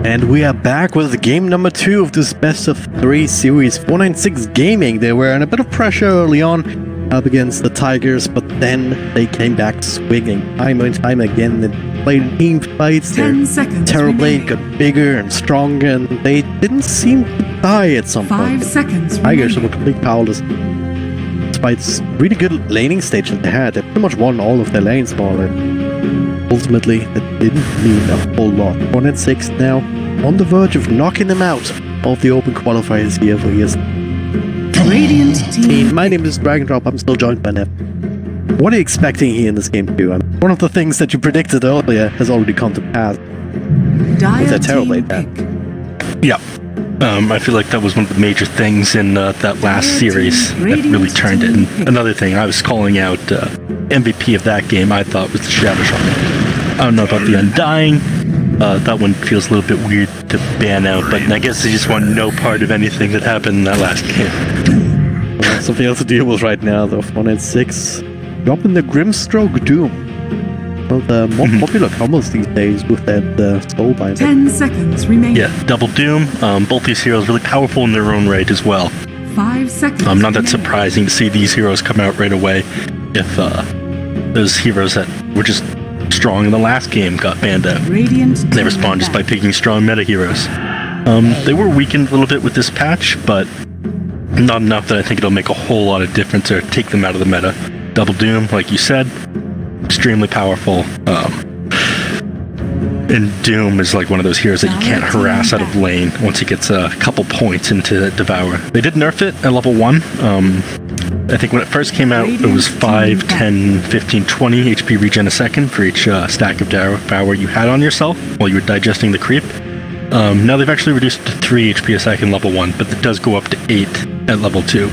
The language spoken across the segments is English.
And we are back with game number 2 of this best of 3 series. 496 Gaming. They were in a bit of pressure early on up against the Tigers, but then they came back swinging time and time again. They played team fights. Their Terrorblade got bigger and stronger, and they didn't seem to die at some point. 5 seconds. Tigers were completely powerless. Despite this really good laning stage that they had, they pretty much won all of their lanes more or less. Ultimately, that didn't mean a whole lot. 1-6 now, on the verge of knocking them out of the open qualifiers here for ESL. Radiant team. My name is Dragon Drop. I'm still joined by Nev. What are you expecting here in this game 2? One of the things that you predicted earlier has already come to pass. With that Terrorblade back. Yeah. I feel like that was one of the major things in that last series that really turned it. And another thing, I was calling out MVP of that game, I thought was the Shadow Shaman. I don't know about the Undying. That one feels a little bit weird to ban out, but I guess they just want no part of anything that happened in that last game. Something else to deal with right now, though. 1-6. Dropping the Grimstroke Doom. Well, the more popular combos these days with that Soulbind. 10 seconds remaining. Yeah, Double Doom. Both these heroes really powerful in their own right as well. 5 seconds. Not that surprising to see these heroes come out right away. If those heroes that were just strong in the last game got banned out. They respond just by picking strong meta heroes. They were weakened a little bit with this patch, but not enough that I think it'll make a whole lot of difference or take them out of the meta. Double Doom, like you said, extremely powerful. And Doom is like one of those heroes that you can't harass out of lane once he gets a couple points into Devour. They did nerf it at level 1. I think when it first came out, it was 5, 10, 15, 20 HP regen a second for each stack of Devour you had on yourself while you were digesting the creep. Now they've actually reduced it to 3 HP a second level 1, but it does go up to 8 at level 2.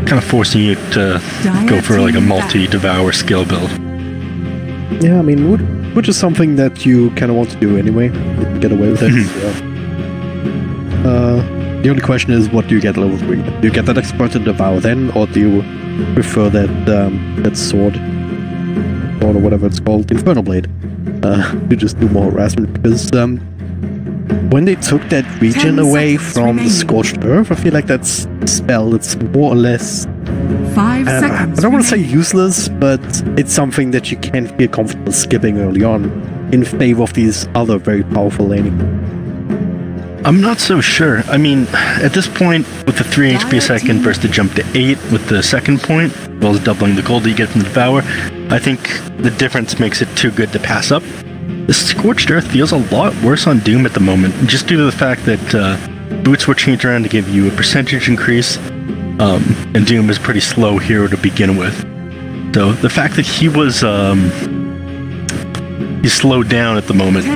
Kind of forcing you to go for like a multi-Devour skill build. Yeah, I mean, which is something that you kind of want to do anyway, get away with it. The only question is, what do you get at level 3? Do you get that expert in Devour then, or do you prefer that sword, or whatever it's called, Infernal Blade, to just do more harassment? Because when they took that regen away from the Scorched Earth, I feel like that spell, it's more or less... 5 seconds. I don't want to say useless, but it's something that you can't feel comfortable skipping early on in favor of these other very powerful laning. I'm not so sure. I mean, at this point, with the 3 HP a second versus the jump to 8 with the second point, as well as doubling the gold that you get from the Devour, I think the difference makes it too good to pass up. The Scorched Earth feels a lot worse on Doom at the moment, just due to the fact that boots were changed around to give you a percentage increase, and Doom is a pretty slow hero to begin with. So the fact that he was he's slowed down at the moment,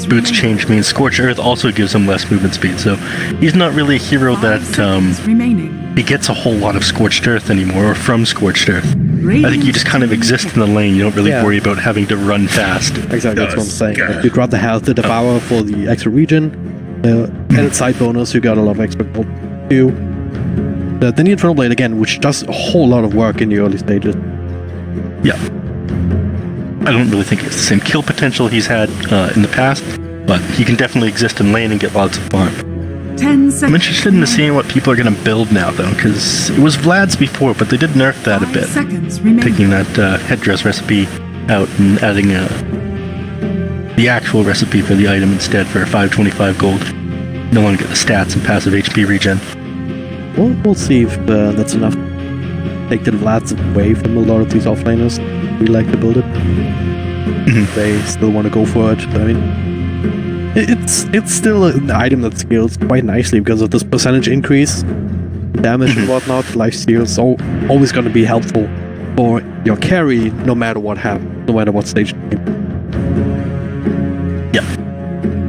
boots change means Scorched Earth also gives him less movement speed, so he's not really a hero that he gets a whole lot of Scorched Earth anymore, or from Scorched Earth. I think you just kind of exist in the lane, you don't really worry about having to run fast. Exactly, that's what I'm saying. You'd rather have the Devour for the extra regen, and its side bonus, you got a lot of extra gold too. Then the Infernal Blade again, which does a whole lot of work in the early stages. Yeah. I don't really think it's the same kill potential he's had in the past, but he can definitely exist in lane and get lots of farm. 10 seconds. I'm interested in seeing what people are going to build now, though, because it was Vlad's before, but they did nerf that a bit. Taking that headdress recipe out and adding the actual recipe for the item instead for 525 gold. No longer get the stats and passive HP regen. Well, we'll see if that's enough to take the Vlads away from a lot of these offlaners. We like to build it. They still want to go for it. I mean, it's still an item that scales quite nicely because of this percentage increase, damage and whatnot. Life steal is always going to be helpful for your carry, no matter what happens, no matter what stage. Yeah.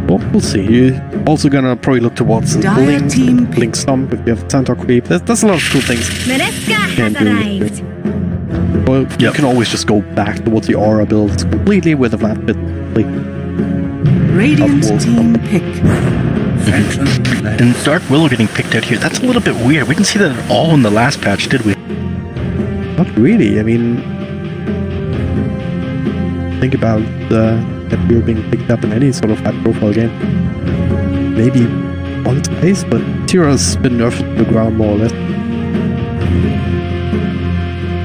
Well, we'll see. You're also gonna probably look towards Blink Stomp if you have Centaur Creep. There's a lot of cool things you can do. Well, you can always just go back towards the Aura builds completely with a flat bit. Radiant team pick. And Dark Willow getting picked out here, that's a little bit weird. We didn't see that at all in the last patch, did we? Not really. I mean, think about that hero being picked up in any sort of high-profile game. Maybe one twice, but Tira's been nerfed to the ground more or less.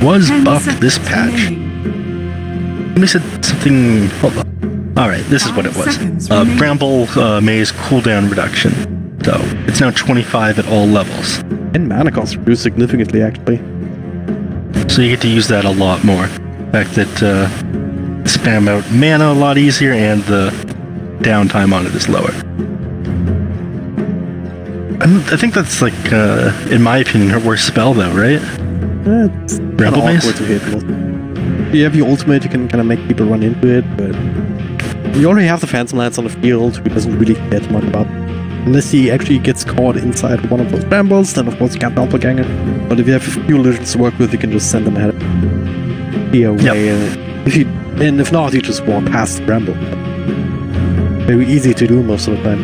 Was buffed this patch. Let me said something. Hold on. Alright, this is what it was. Bramble Maze cooldown reduction. So, it's now 25 at all levels. And mana cost reduced significantly, actually. So you get to use that a lot more. The fact that spam out mana a lot easier and the downtime on it is lower. I think that's like, in my opinion, her worst spell though, right? It's Bramble Maze? awkward to hit. You have your ultimate, you can kind of make people run into it, but you already have the Phantom Lance on the field, who doesn't really care too much about it. Unless he actually gets caught inside one of those brambles, then of course you can't doppelganger. But if you have a few illusions to work with, you can just send them ahead. Be away. Yep. And if not, you just walk past the bramble. Very easy to do most of the time.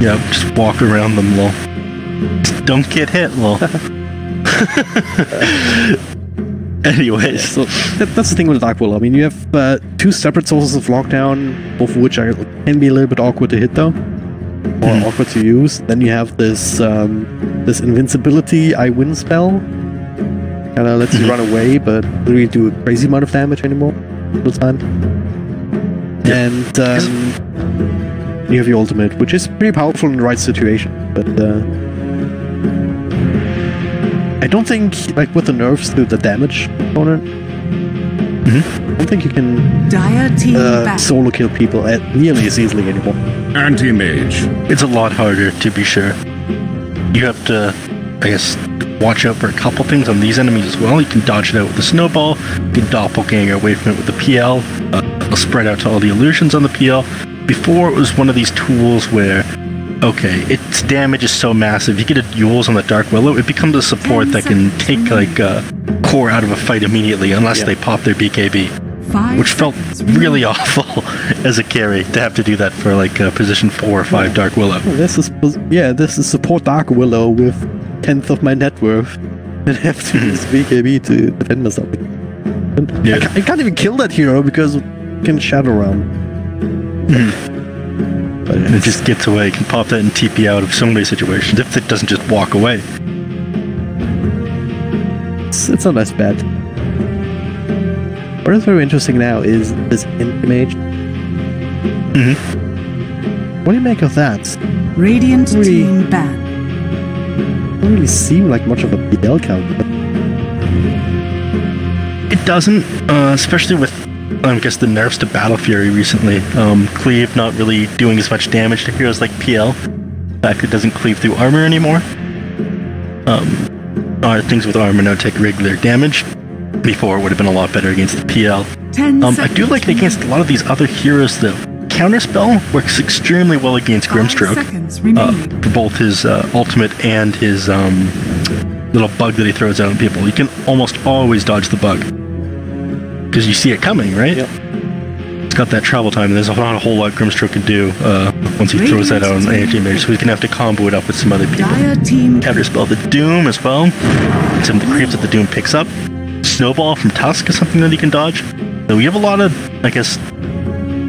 Yeah, just walk around them, lol. Just don't get hit, lol. Anyways. So that's the thing with Dark Willow. I mean, you have 2 separate sources of lockdown, both of which can be a little bit awkward to hit though. Or awkward to use. Then you have this this invincibility I win spell. Kinda lets you run away, but doesn't really do a crazy amount of damage anymore all the time. And you have your ultimate, which is pretty powerful in the right situation, but I don't think, like with the nerfs to the damage component, I don't think you can solo kill people nearly as easily anymore. Anti-mage. It's a lot harder, to be sure. You have to, I guess, watch out for a couple things on these enemies as well. You can dodge it out with the snowball, you can doppelganger away from it with the PL, it'll spread out to all the illusions on the PL. Before, it was one of these tools where, okay, its damage is so massive, you get a Yules on the Dark Willow, it becomes a support that can take, like, core out of a fight immediately, unless they pop their BKB. Which felt really awful as a carry to have to do that for like position 4 or 5 Dark Willow. This is support Dark Willow with 10th of my net worth and have to use BKB to defend myself. I can't even kill that hero because it can Shadow Realm. But and it just gets away. You can pop that and TP out of so many situations if it doesn't just walk away. It's not as bad. What is very interesting now is this anti-mage. What do you make of that? Radiant team ban. Doesn't really seem like much of a PL count. It doesn't, especially with, I guess, the nerfs to Battle Fury recently. Cleave not really doing as much damage to heroes like PL. In fact, it doesn't cleave through armor anymore. Things with armor now take regular damage. Before it would have been a lot better against the PL. I do like it against a lot of these other heroes though. Counterspell works extremely well against Grimstroke. For both his ultimate and his little bug that he throws out on people. You can almost always dodge the bug. Because you see it coming, right? Yep. It's got that travel time, and there's not a whole lot Grimstroke can do once he throws that out on anti-mage, so he's gonna have to combo it up with some other people. Counterspell the Doom as well. Some of the creeps that the Doom picks up. Snowball from Tusk is something that he can dodge. So we have a lot of, I guess,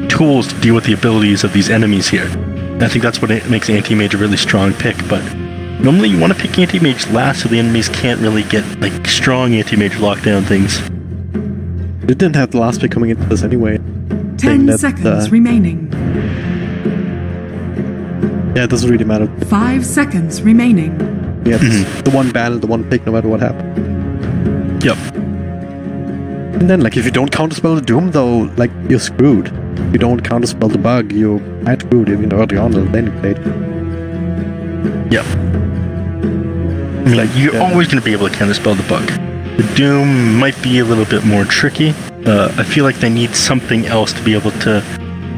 tools to deal with the abilities of these enemies here. And I think that's what makes Anti-Mage a really strong pick, but normally you want to pick Anti-Mage last so the enemies can't really get, like, strong Anti-Mage lockdown things. It didn't have the last pick coming into this anyway. 10 seconds remaining. Yeah, it doesn't really matter. 5 seconds remaining. Yeah, the one battle, the one pick, no matter what happens. Yep. And then, like, if you don't counterspell the Doom, though, like, you're screwed. If you don't counterspell the bug, you're screwed even early on in the landing page. Yep. I mean, you're always going to be able to counterspell the bug. The Doom might be a little bit more tricky. I feel like they need something else to be able to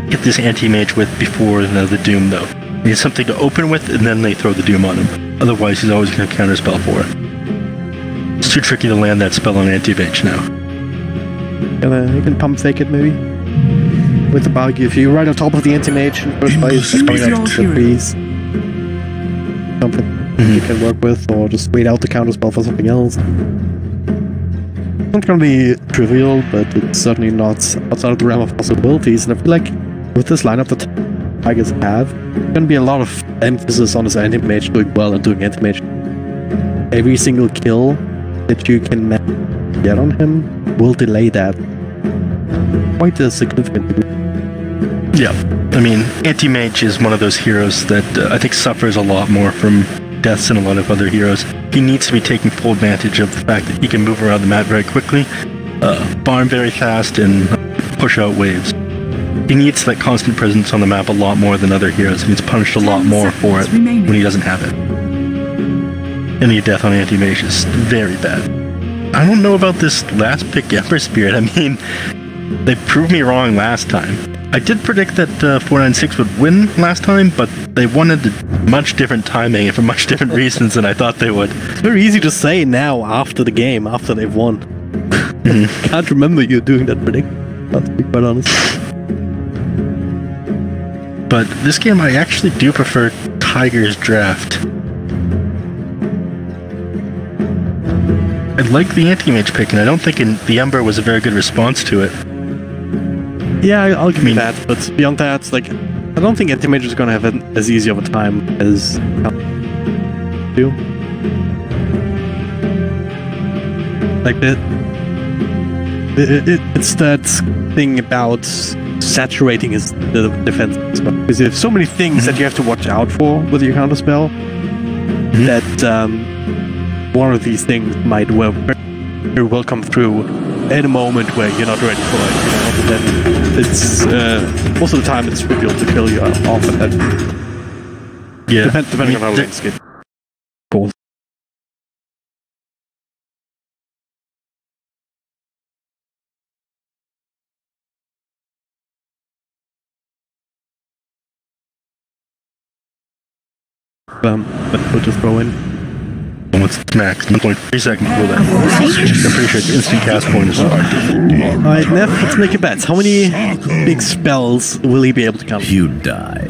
hit this anti-mage with before the Doom, though. They need something to open with, and then they throw the Doom on him. Otherwise, he's always going to counterspell for it. It's too tricky to land that spell on anti-mage now. You can pump fake it, maybe? With the bug, if you're right on top of the anti-mage in first place, trees. Something you can work with, or just wait out the counterspell for something else. not going to be trivial, but it's certainly not outside of the realm of possibilities. And I feel like with this lineup that Tigers have, there's going to be a lot of emphasis on this anti-mage doing well and doing anti-mage. Every single kill that you can get on him will delay that quite a significant degree. Yeah, I mean, anti-mage is one of those heroes that I think suffers a lot more from deaths than a lot of other heroes. He needs to be taking full advantage of the fact that he can move around the map very quickly, farm very fast, and push out waves. He needs that constant presence on the map a lot more than other heroes. He gets punished a lot more for it when he doesn't have it. Any death on anti-mage is very bad. I don't know about this last pick, Ember Spirit. I mean, they proved me wrong last time. I did predict that 496 would win last time, but they wanted much different timing and for much different reasons than I thought they would. It's very easy to say now after the game, after they've won. Can't remember you doing that prediction, to be quite honest. But this game, I actually do prefer Tiger's draft. I like the anti-mage pick, and I don't think the Ember was a very good response to it. Yeah, I'll give you that, but beyond that, like, I don't think anti-mage is going to have as easy of a time as do. Like, it's that thing about saturating the defense spell. Because you have so many things that you have to watch out for with your counterspell that one of these things might very well come through in a moment where you're not ready for it, you know, and then it's most of the time it's trivial to kill you off at that. Yeah, depending on how lanes get both. But we'll just throw in. What's max? 1.3 second cooldown. I'm pretty sure the instant cast point is hard. Alright, Neff, let's make a bet. How many big spells will he be able to counter? You die.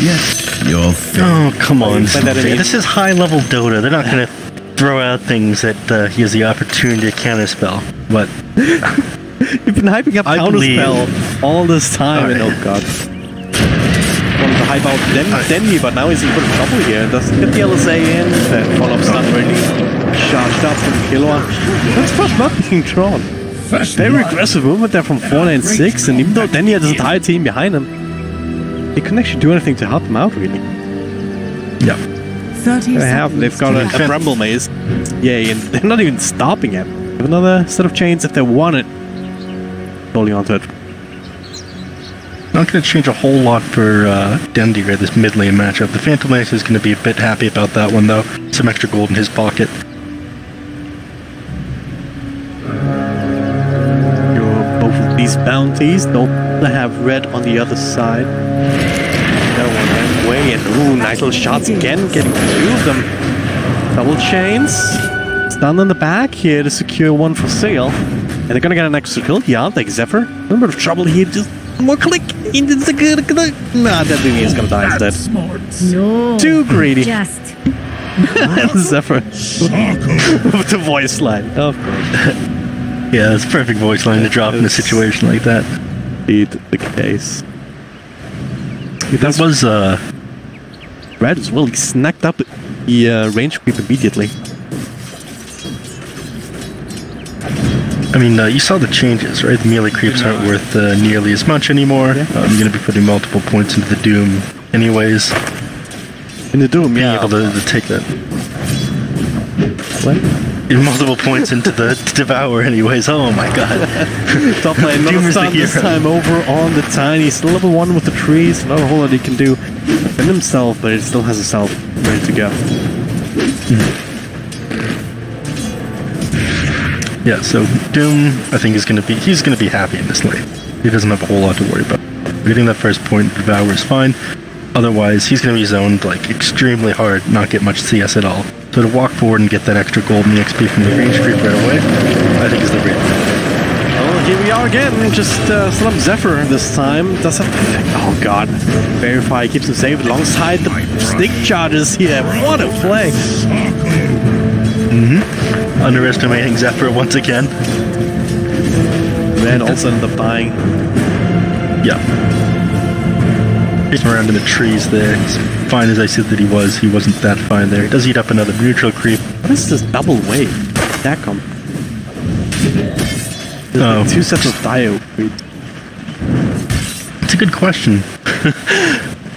Yes, you're Oh, come on. This is high-level Dota. They're not going to throw out things that he has the opportunity to counterspell. But you've been hyping up counterspell all this time, and oh god. Wanted to hype out Denny, but now he's in bit of trouble here. Doesn't get the LSA in. That follow-up stun really charged up from Killua. That's first blood being drawn. Very aggressive movement there from 496, and even though Denny has his entire team behind him, he couldn't actually do anything to help him out, really. Yeah. 30 they've got a Bramble Maze. Yay, and they're not even stopping it. They have another set of chains if they want it. Holding onto it. Not going to change a whole lot for Dendy here, this mid-lane matchup. The Phantom Lance is going to be a bit happy about that one, though. Some extra gold in his pocket. Both of these bounties don't have red on the other side. That one ran away, and ooh, nice little shots again, getting two of them. Double chains. Stun on the back here to secure one for sale. And they're going to get an extra kill. Yeah, like Zephyr. A little bit of trouble here, just more click. Nah, that thing is gonna die instead. No. Too greedy. Just. Zephyr. With the voice line. Of course. Yeah, that's a perfect voice line to drop in a situation like that. Indeed, the case. That was, Red as well. He snacked up the range creep immediately. I mean, you saw the changes, right? The melee creeps aren't worth nearly as much anymore. Yeah. I'm going to be putting multiple points into the Doom anyways. In the Doom, yeah. Able to take that. What? In multiple points into the Devour anyways. Oh my god. Top lane, not start this time over on the Tiny. Still level 1 with the trees. Not a whole lot he can do. Defend himself, but he still has himself ready to go. Yeah, so Doom, I think he's gonna be happy in this lane. He doesn't have a whole lot to worry about. Getting that first point, Devour is fine. Otherwise, he's gonna be zoned like extremely hard, not get much CS at all. So to walk forward and get that extra gold and the XP from the range creep right away, I think is the great thing. Oh, here we are again. Just set up Zephyr this time. Does have oh god. Verify keeps him safe alongside the stick charges here. What a play! Underestimating Zephyr once again. Man also ended up dying. Yeah. He's around in the trees there. As fine as I said that he wasn't that fine there. He does eat up another neutral creep. What is this double wave? That come? Oh. 2 sets of Dio. It's a good question.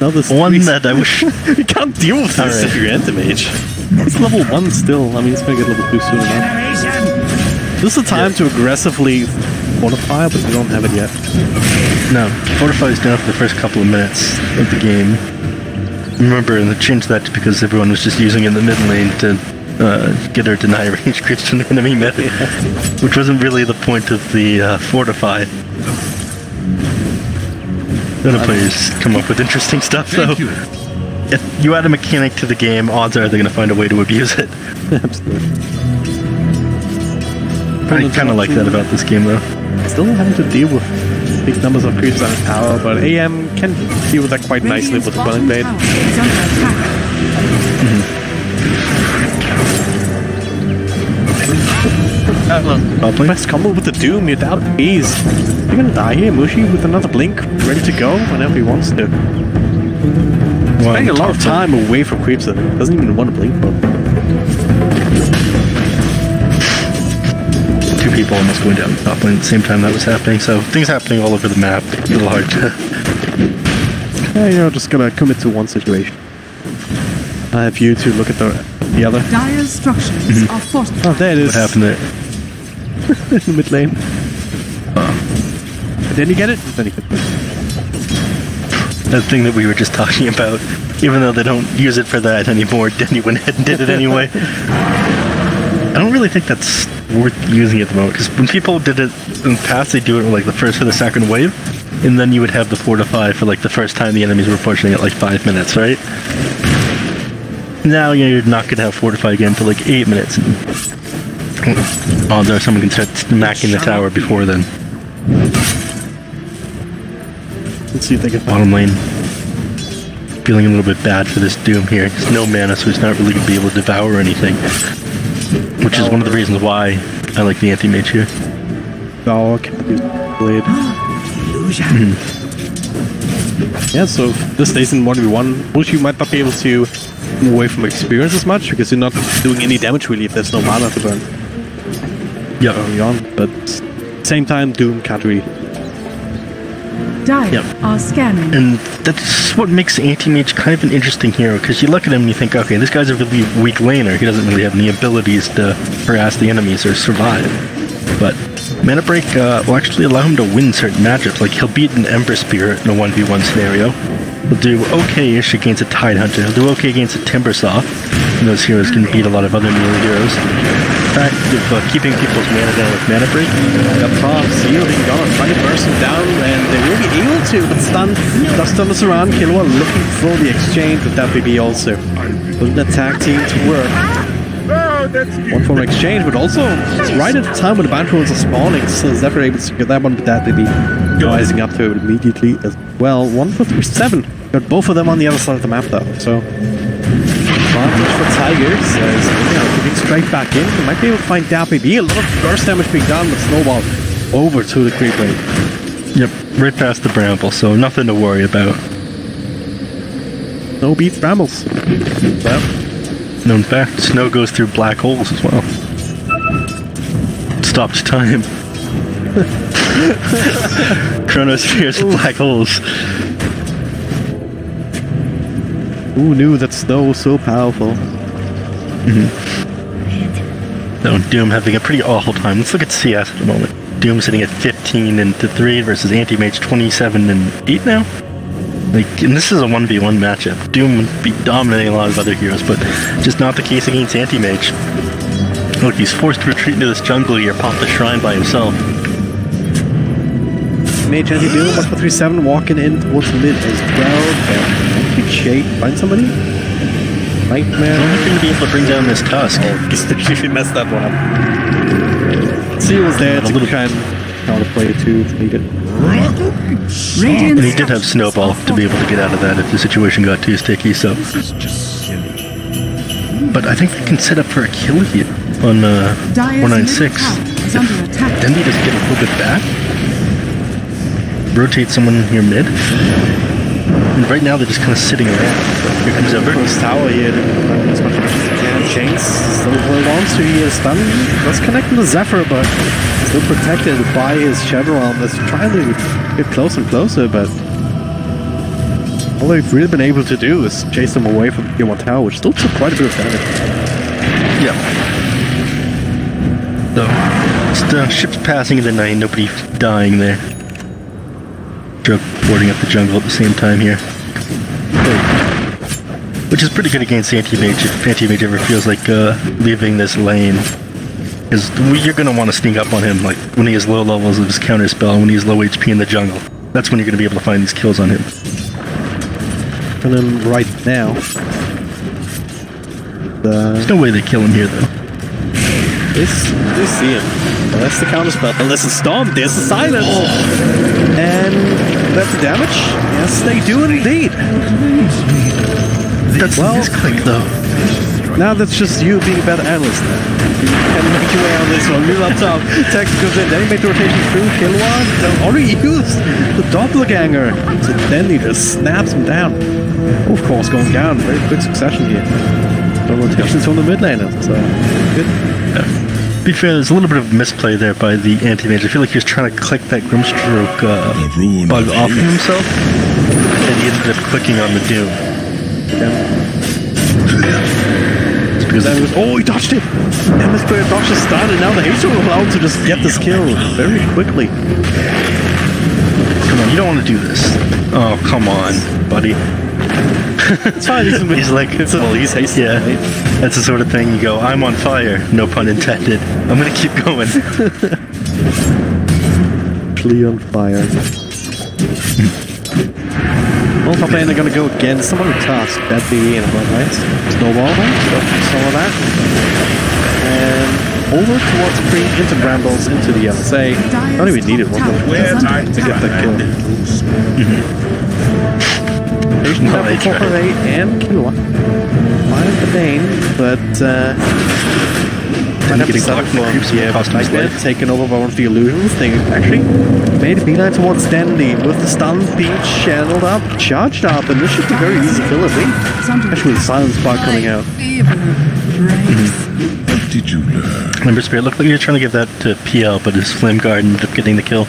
No, this one that I wish... You can't deal with this if you're anti-mage. It's level 1 still. I mean, it's gonna get level 2 soon enough. This is the time to aggressively fortify, but we don't have it yet. No, fortify is done for the first couple of minutes of the game. Remember, they changed that because everyone was just using it in the mid lane to get or deny range creeps from the enemy mid, which wasn't really the point of the fortify. Other players come up with interesting stuff, though. If you add a mechanic to the game, odds are they're going to find a way to abuse it. Absolutely. I kind of like that about this game, though. Still having to deal with big numbers of creeps on tower, but AM can deal with that quite nicely with the Quelling Blade. Best combo with the Doom, you're down bees. You're gonna die here, Mushi, with another blink, ready to go whenever he wants to. Spending a lot of time away from creeps that doesn't even want to blink for. Two people almost going down the top lane at the same time that was happening, so things happening all over the map. A little hard to... Yeah, you're just gonna commit to one situation. I have you to look at the other. Dire's structures are fortified. Oh, there it is. What happened there? In the mid lane. Then you get it? Then you get it. That thing that we were just talking about, even though they don't use it for that anymore, Denny went ahead and did it anyway. I don't really think that's worth using at the moment, because when people did it in the past, they do it with like the first or the second wave, and then you would have the fortify for like the first time the enemies were pushing it, like 5 minutes, right? Now you're not going to have fortify again for like 8 minutes. Odds are someone can start smacking the tower before then. Let's see if they can bottom lane. Feeling a little bit bad for this Doom here. There's no mana, so he's not really going to be able to devour anything. Which is one of the reasons why I like the anti-mage here. Oh, can't use blade. Yeah, so if this stays in 1v1, Bushi might not be able to move away from experience as much, because you're not doing any damage really if there's no mana to burn. Yeah. Early on, but same time, Doom can't really. Dire are scanning. And that's what makes Anti-Mage kind of an interesting hero, because you look at him and you think, okay, this guy's a really weak laner. He doesn't really have any abilities to harass the enemies or survive. But Mana Break will actually allow him to win certain matchups. Like, he'll beat an Ember Spirit in a 1v1 scenario. He'll do okay-ish against a Tide Hunter. He'll do okay against a Timbersaw. And those heroes can beat a lot of other melee heroes. In fact, of keeping people's mana down with Mana Break. Up top, Seal being gone, trying to burst him down, and they will be able to, but stun. Does stun us around. Killua looking for the exchange with that BB also. Putting the tag team to work. One for an exchange, but also right at the time when the Bound Trolls are spawning, so Zephyr able to get that one with that BB. Rising up to it immediately as well. 1 for 3-7. Got both of them on the other side of the map though, so advantage for Tigers as getting straight back in. They might be able to find that BB. A lot of burst damage being done, but Snowball over to the creep rate. Yep, right past the Bramble, so nothing to worry about. No beats Brambles. Well, no, in fact, Snow goes through black holes as well. Stopped time. Chronospheres and black holes. Who knew that Snow was so powerful? So Doom having a pretty awful time. Let's look at CS at the moment. Doom sitting at 15-3 versus Anti-Mage 27-8 now. Like, and this is a 1v1 matchup. Doom would be dominating a lot of other heroes, but just not the case against Anti-Mage. Look, he's forced to retreat into this jungle here, pop the shrine by himself. Mage Anti-Doom, 1 for 3-7, walking in towards mid as well. Big shade, find somebody? Nightmare. I'm hoping to be able to bring down this Tusk. Oh, he messed that one up. Seal was there to try and counterplay it too if needed. And he did have Snowball to be able to get out of that if the situation got too sticky, so... But I think they can set up for a kill here. on Dire's 496. middle tower is under attack. Dendy doesn't get a little bit back. Rotate someone here mid. And right now they're just kind of sitting around. Here comes Ember. First tower here, as much as he can. Chains still holds to he is stunned. Let's connect with the Zephyr, but still protected by his Shadow Realm. That's trying to get closer and closer, but all they've really been able to do is chase them away from Tier 1 tower, which still took quite a bit of damage. Yeah. So, just ships passing in the night, nobody dying there. Drug boarding up the jungle at the same time here. Which is pretty good against Anti-Mage if Anti-Mage ever feels like leaving this lane. Because you're going to want to sneak up on him like when he has low levels of his counter spell, when he has low HP in the jungle. That's when you're going to be able to find these kills on him. And then right now... There's no way they kill him here though. They see him. Well, that's the counter spell. And there's a storm, there's a silence. And that's the damage. Yes, they do indeed. That's well, misclick though. Now that's just you being a better analyst. You can make your way on this one. Move up top. Tex goes in. Then he made the rotation through. Kilowatt. They already used the doppelganger. So then he just snaps him down. Of course, going down. Very quick succession here. No rotations from the mid laner. So good. Yeah. To be fair, there's a little bit of misplay there by the Anti-Mage. I feel like he was trying to click that Grimstroke bug off of himself. And he ended up clicking on the Doom. Yeah. Oh, he dodged it! And this player dodged his stun, and now the Hazel will allow him to just get this kill very quickly. Come on, you don't want to do this. Oh, come on, buddy. It's fine, he's like, well, he's hasty. Yeah, right? That's the sort of thing you go, I'm on fire, no pun intended. I'm gonna keep going. Plea on fire. Well, top lane, they're going to go against someone with task. That'd be in a blood, right? Snowball, some of that. And over towards Free, into Brambles, into the LSA. Not even needed one more to get that kill. Patient level 448 and Kilowatt. Find the Bane, but might have to settle for Nightmare taken over by one of the illusions. They actually made a beeline towards Dandy with the stun being channeled up, charged up, and this should be very easy kill, I think. Especially with the silence bar coming out. What did you learn? Remember, Spirit looked like he was trying to give that to PL, but his Flame Guard ended up getting the kill.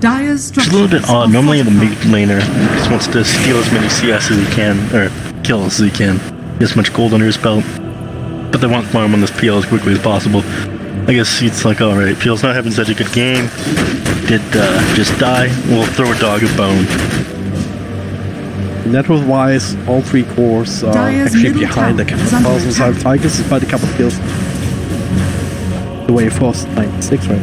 Dire's It's a little bit odd. Normally the mid laner just wants to steal as many CS as he can, or kills as he can. He has as much gold under his belt. But they want farm on this PL as quickly as possible. I guess it's like, alright, PL's not having such a good game. Did just die. We'll throw a dog a bone. Network wise, all three cores are actually behind the Counterspells inside Tigers, despite a couple of kills. The way Frost 96, right?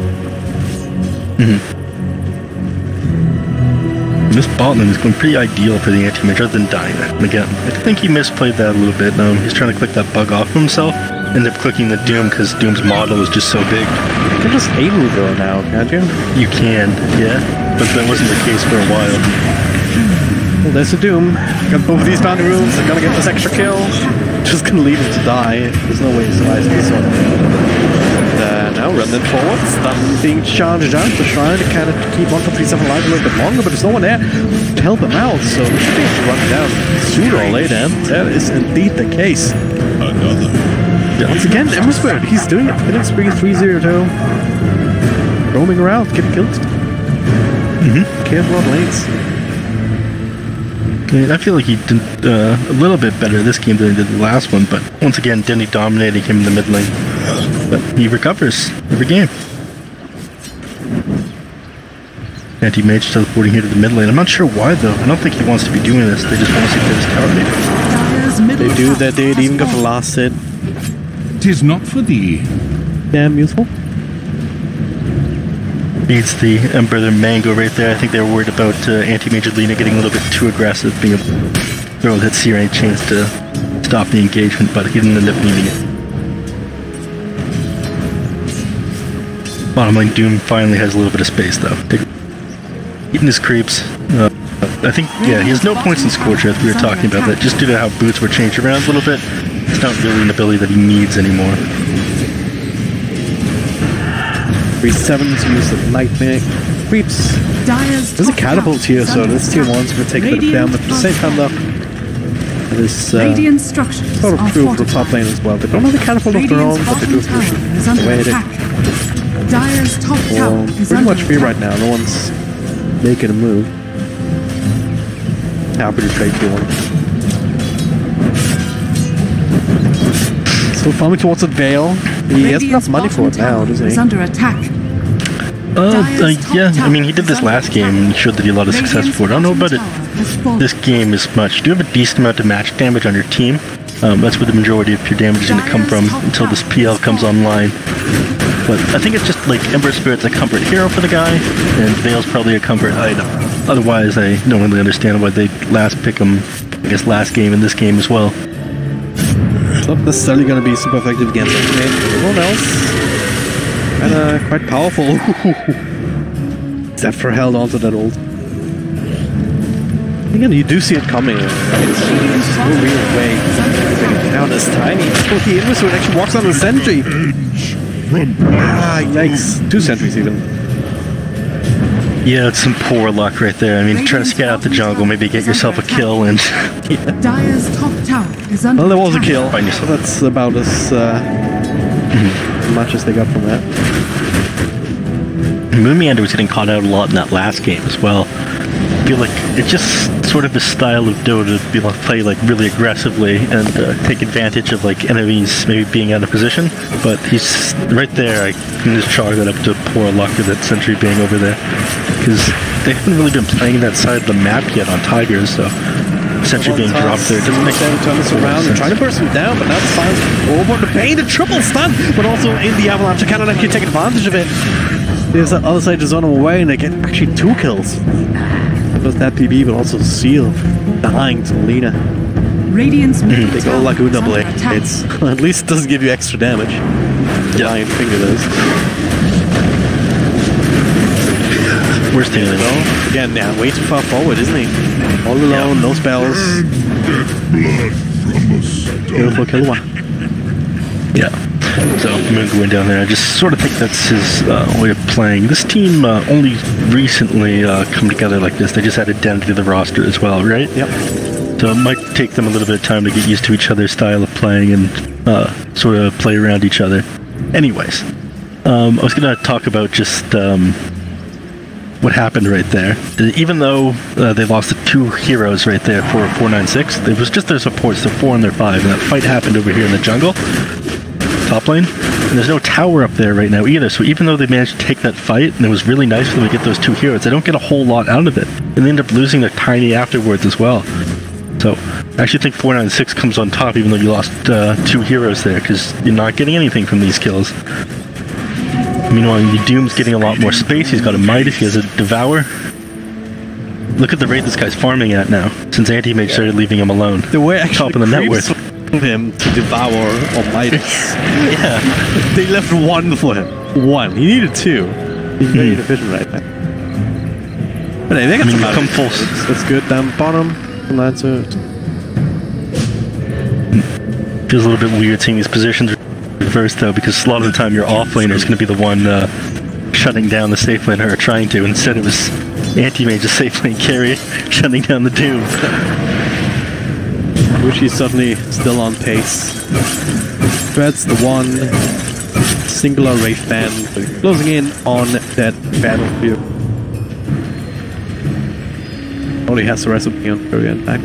This bot lane is going pretty ideal for the Anti-Mage other than Dyna. And again, I think he misplayed that a little bit. He's trying to click that bug off of himself. Ended up clicking the Doom because Doom's model is just so big. You can just able go now, can't you? You can, yeah. But that wasn't the case for a while. Well, there's a Doom. Got both of these boundary runes. They're gonna get this extra kill. Just gonna leave him to die. There's no way he survives this one. Now running forward, stun being charged out to try to kind of keep 147 alive a little bit longer, but there's no one there to help him out, so we should be able to run down sooner or later, and that is indeed the case. Another. Once again, Emberspirit, he's doing it. Killing spree 3-0-2. Roaming around, getting killed. Careful on lanes. I feel like he did a little bit better this game than he did the last one, but once again, Denny dominating him in the mid lane. But he recovers every game. Anti-Mage teleporting here to the mid lane. I'm not sure why though. I don't think he wants to be doing this. They just want to see if there's tower maybe. They do that, they even got the last hit. 'Tis not for thee. Damn useful. Beats the Ember Mango right there. I think they were worried about Anti-Mage Lina getting a little bit too aggressive, being able to throw that C-rank chains to stop the engagement, but he didn't end up needing it. Bottom lane Doom finally has a little bit of space though. Eating his creeps. I think, yeah, he has no points in Scorcher, as we were talking about that, just due to how boots were changed around a little bit. It's not really an ability that he needs anymore. 3/7s use of Nightmare. Creeps. There's a catapult here, so this tier 1's going to take a bit of damage. At the same time, though, this sort of true for top lane as well. They don't have a catapult of their own, but they do have the way it is. Dire's top tower is pretty much free right now. No one's making a move. Happy to trade tier 1. So farming towards a Veil. He has enough money for it now, doesn't he? Under attack. Yeah, I mean, he did this last game and showed that he had a lot of success for it. I don't know about it this game as much. You do have a decent amount of match damage on your team. That's where the majority of your damage is going to come from until this PL comes online. But I think it's just like Ember Spirit's a comfort hero for the guy, and Veil's probably a comfort item. Otherwise, I don't really understand why they last pick him, I guess, last game and this game as well. It's not necessarily going to be super effective against everyone else. And quite powerful. Zephyr held onto that ult. Again, you do see it coming. Right? There's no real way to take it down. It's tiny. The Invisor actually walks on the sentry. Yikes. 2 sentries even. Yeah, it's some poor luck right there. I mean, try to scout out the jungle, maybe get yourself a kill, and... Dire's top tower is under well, there was a kill. Find yourself. So that's about as much as they got from that. Moonmeander was getting caught out a lot in that last game as well. I feel like it's just sort of his style of Dota to be able to play like really aggressively and take advantage of like enemies maybe being out of position. But he's right there. I can just chalk that up to poor luck with that sentry being over there, because they haven't really been playing that side of the map yet on Tigers. So sentry being dropped there doesn't make sense. Turn this around and try to burst him down, but now the fire's over the pain, the triple stun, but also in the avalanche, cannot actually take advantage of it. There's the other side to zone him away, and they get actually 2 kills. Not just that PB, but also Seal dying to Lina. Radiant's Big old Laguna blade. It's at least it doesn't give you extra damage. The Lion Finger does. Where's Taylor? Again, yeah, way too far forward, isn't he? All alone, no spells. Beautiful kill one. Yeah. So Moon going down there, I just sort of think that's his way of playing. This team only recently come together like this. They just added down to the roster as well, right? Yep. So it might take them a little bit of time to get used to each other's style of playing and sort of play around each other. Anyways, I was going to talk about just what happened right there. Even though they lost the 2 heroes right there for 496, it was just their supports, their 4 and their 5, and that fight happened over here in the jungle. Top lane, and there's no tower up there right now either, so even though they managed to take that fight and it was really nice for them to get those 2 heroes, they don't get a whole lot out of it, and they end up losing their tiny afterwards as well. So I actually think 496 comes on top even though you lost 2 heroes there, because you're not getting anything from these kills. Meanwhile, Doom's getting a lot more space. He's got a Midas, he has a Devour. Look at the rate this guy's farming at now, since Anti-Mage started leaving him alone. The way actually top of the net worth. Him to devour Midas. Yeah. They left 1 for him. 1. He needed 2. He's very efficient right now. But hey, they got some come full. That's good. Down bottom. Lancer. Feels a little bit weird seeing these positions reversed though, because a lot of the time your off laner is going to be the one shutting down the safe laner, or trying to. Instead it was Anti-Mage's safe lane carry shutting down the Doom. Which is suddenly still on pace. Threads the 1 singular Wraith Band closing in on that battlefield. Only has the recipe on very end time.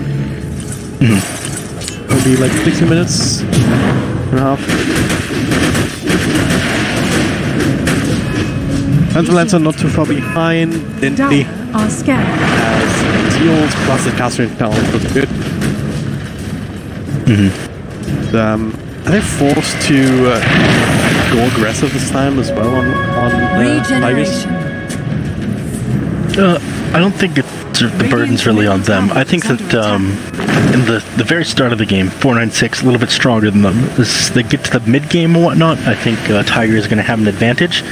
It'll be like 60 minutes and a half. Lancer not too far behind. Dinty has Seals plus the caster talent. That's good. Are they forced to go aggressive this time as well on Tigers? I don't think the burden's really on them. I think that in the very start of the game, 496 a little bit stronger than them. As they get to the mid game and whatnot, I think Tiger is going to have an advantage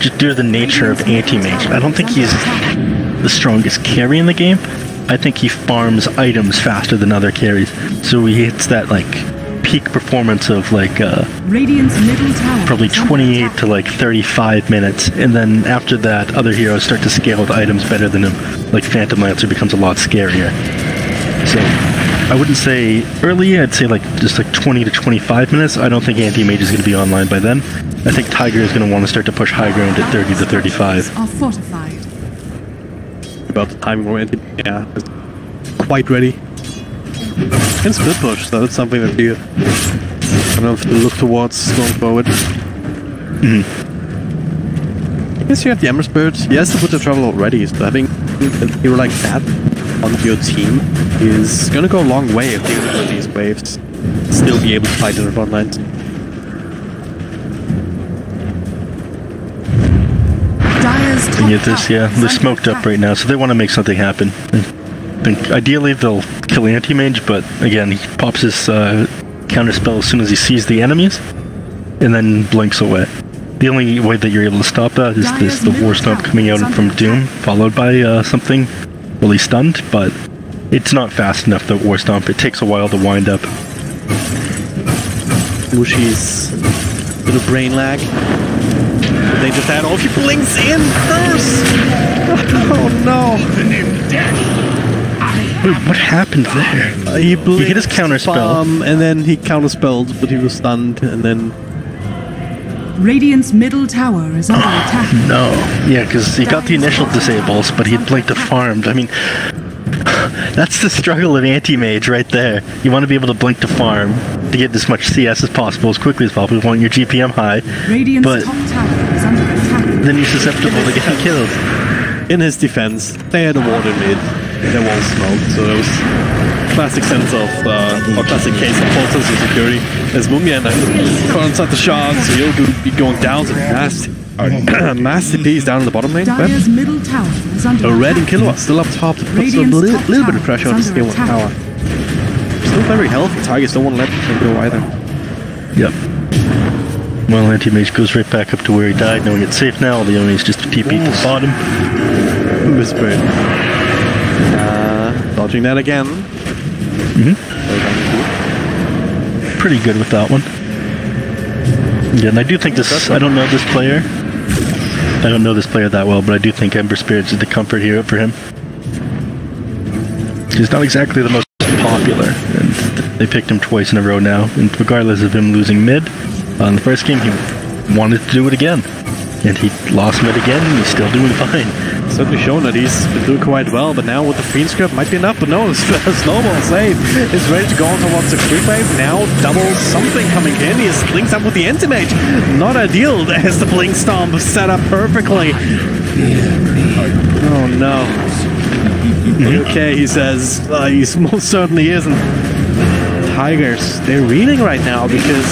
just due to the nature of Anti-Mage. I don't think he's the strongest carry in the game. I think he farms items faster than other carries, so he hits that like peak performance of like Radiant's middle tower probably is under 28 attack. to like 35 minutes, and then after that, other heroes start to scale with items better than him. Like Phantom Lancer becomes a lot scarier. So I wouldn't say early. I'd say like just like 20 to 25 minutes. I don't think Anti-Mage is going to be online by then. I think Tiger is going to want to start to push high ground at 30 to 35. Are fortified. About the timing where yeah, it's quite ready. And split push, so that's something that you kind of look towards going forward. I guess you have the Ember Spirit. He has to put the travel already, so having a hero like that on your team is gonna go a long way if you can these waves. Still be able to fight in the front lines. And yet this, yeah, they're smoked up right now, so they want to make something happen. I think ideally they'll kill Anti-Mage, but again, he pops his counter spell as soon as he sees the enemies, and then blinks away. The only way that you're able to stop that is the War Stomp coming out from Doom, followed by something really stunned, but it's not fast enough, the War Stomp. It takes a while to wind up. Mushi's little brain lag. They just had all he blinks in first! Oh no! Wait, what happened there? He hit his counter spell. And then he counterspelled, but he was stunned, and then... Radiant's middle tower is under attack. No. Yeah, because he got the initial disables, but he had blinked to farmed. I mean, that's the struggle of Anti-Mage right there. You want to be able to blink to farm to get as much CS as possible, as quickly as possible. You want your GPM high, Radiant's but top tower is under attack. then you're susceptible to getting killed. In his defense, they had a ward in mid. They were all smoked, so there was classic sense of, or classic case of false sense of security. There's Mumia and I inside the shards, so he'll be going down to Master P is down in the bottom lane. Dire's middle tower is under A red and attack. Killua still up top to put a Radiant's little top bit of tower pressure on is the scale under with power. Still very healthy. Tigers don't want to let him go either. Yep. Well, Anti-Mage goes right back up to where he died, knowing it's safe now. The only is just a TP to the bottom. Whisper. Dodging that again. Pretty good with that one. Yeah, and I do think this... I don't know this player. I don't know this player that well, but I do think Ember Spirits is the comfort hero for him. He's not exactly the most popular, and they picked him twice in a row now. And regardless of him losing mid, in the first game he wanted to do it again. And he lost mid again, and he's still doing fine. Certainly shown that he's been doing quite well, but now with the Fiend Script might be enough, but no, Snowball save is ready to go on towards the creep wave. Now double something coming in. He links up with the Anti-Mage. Not ideal. There's the Blink Stomp set up perfectly. Oh no. Okay, he says he most certainly isn't. Tigers, they're reeling right now because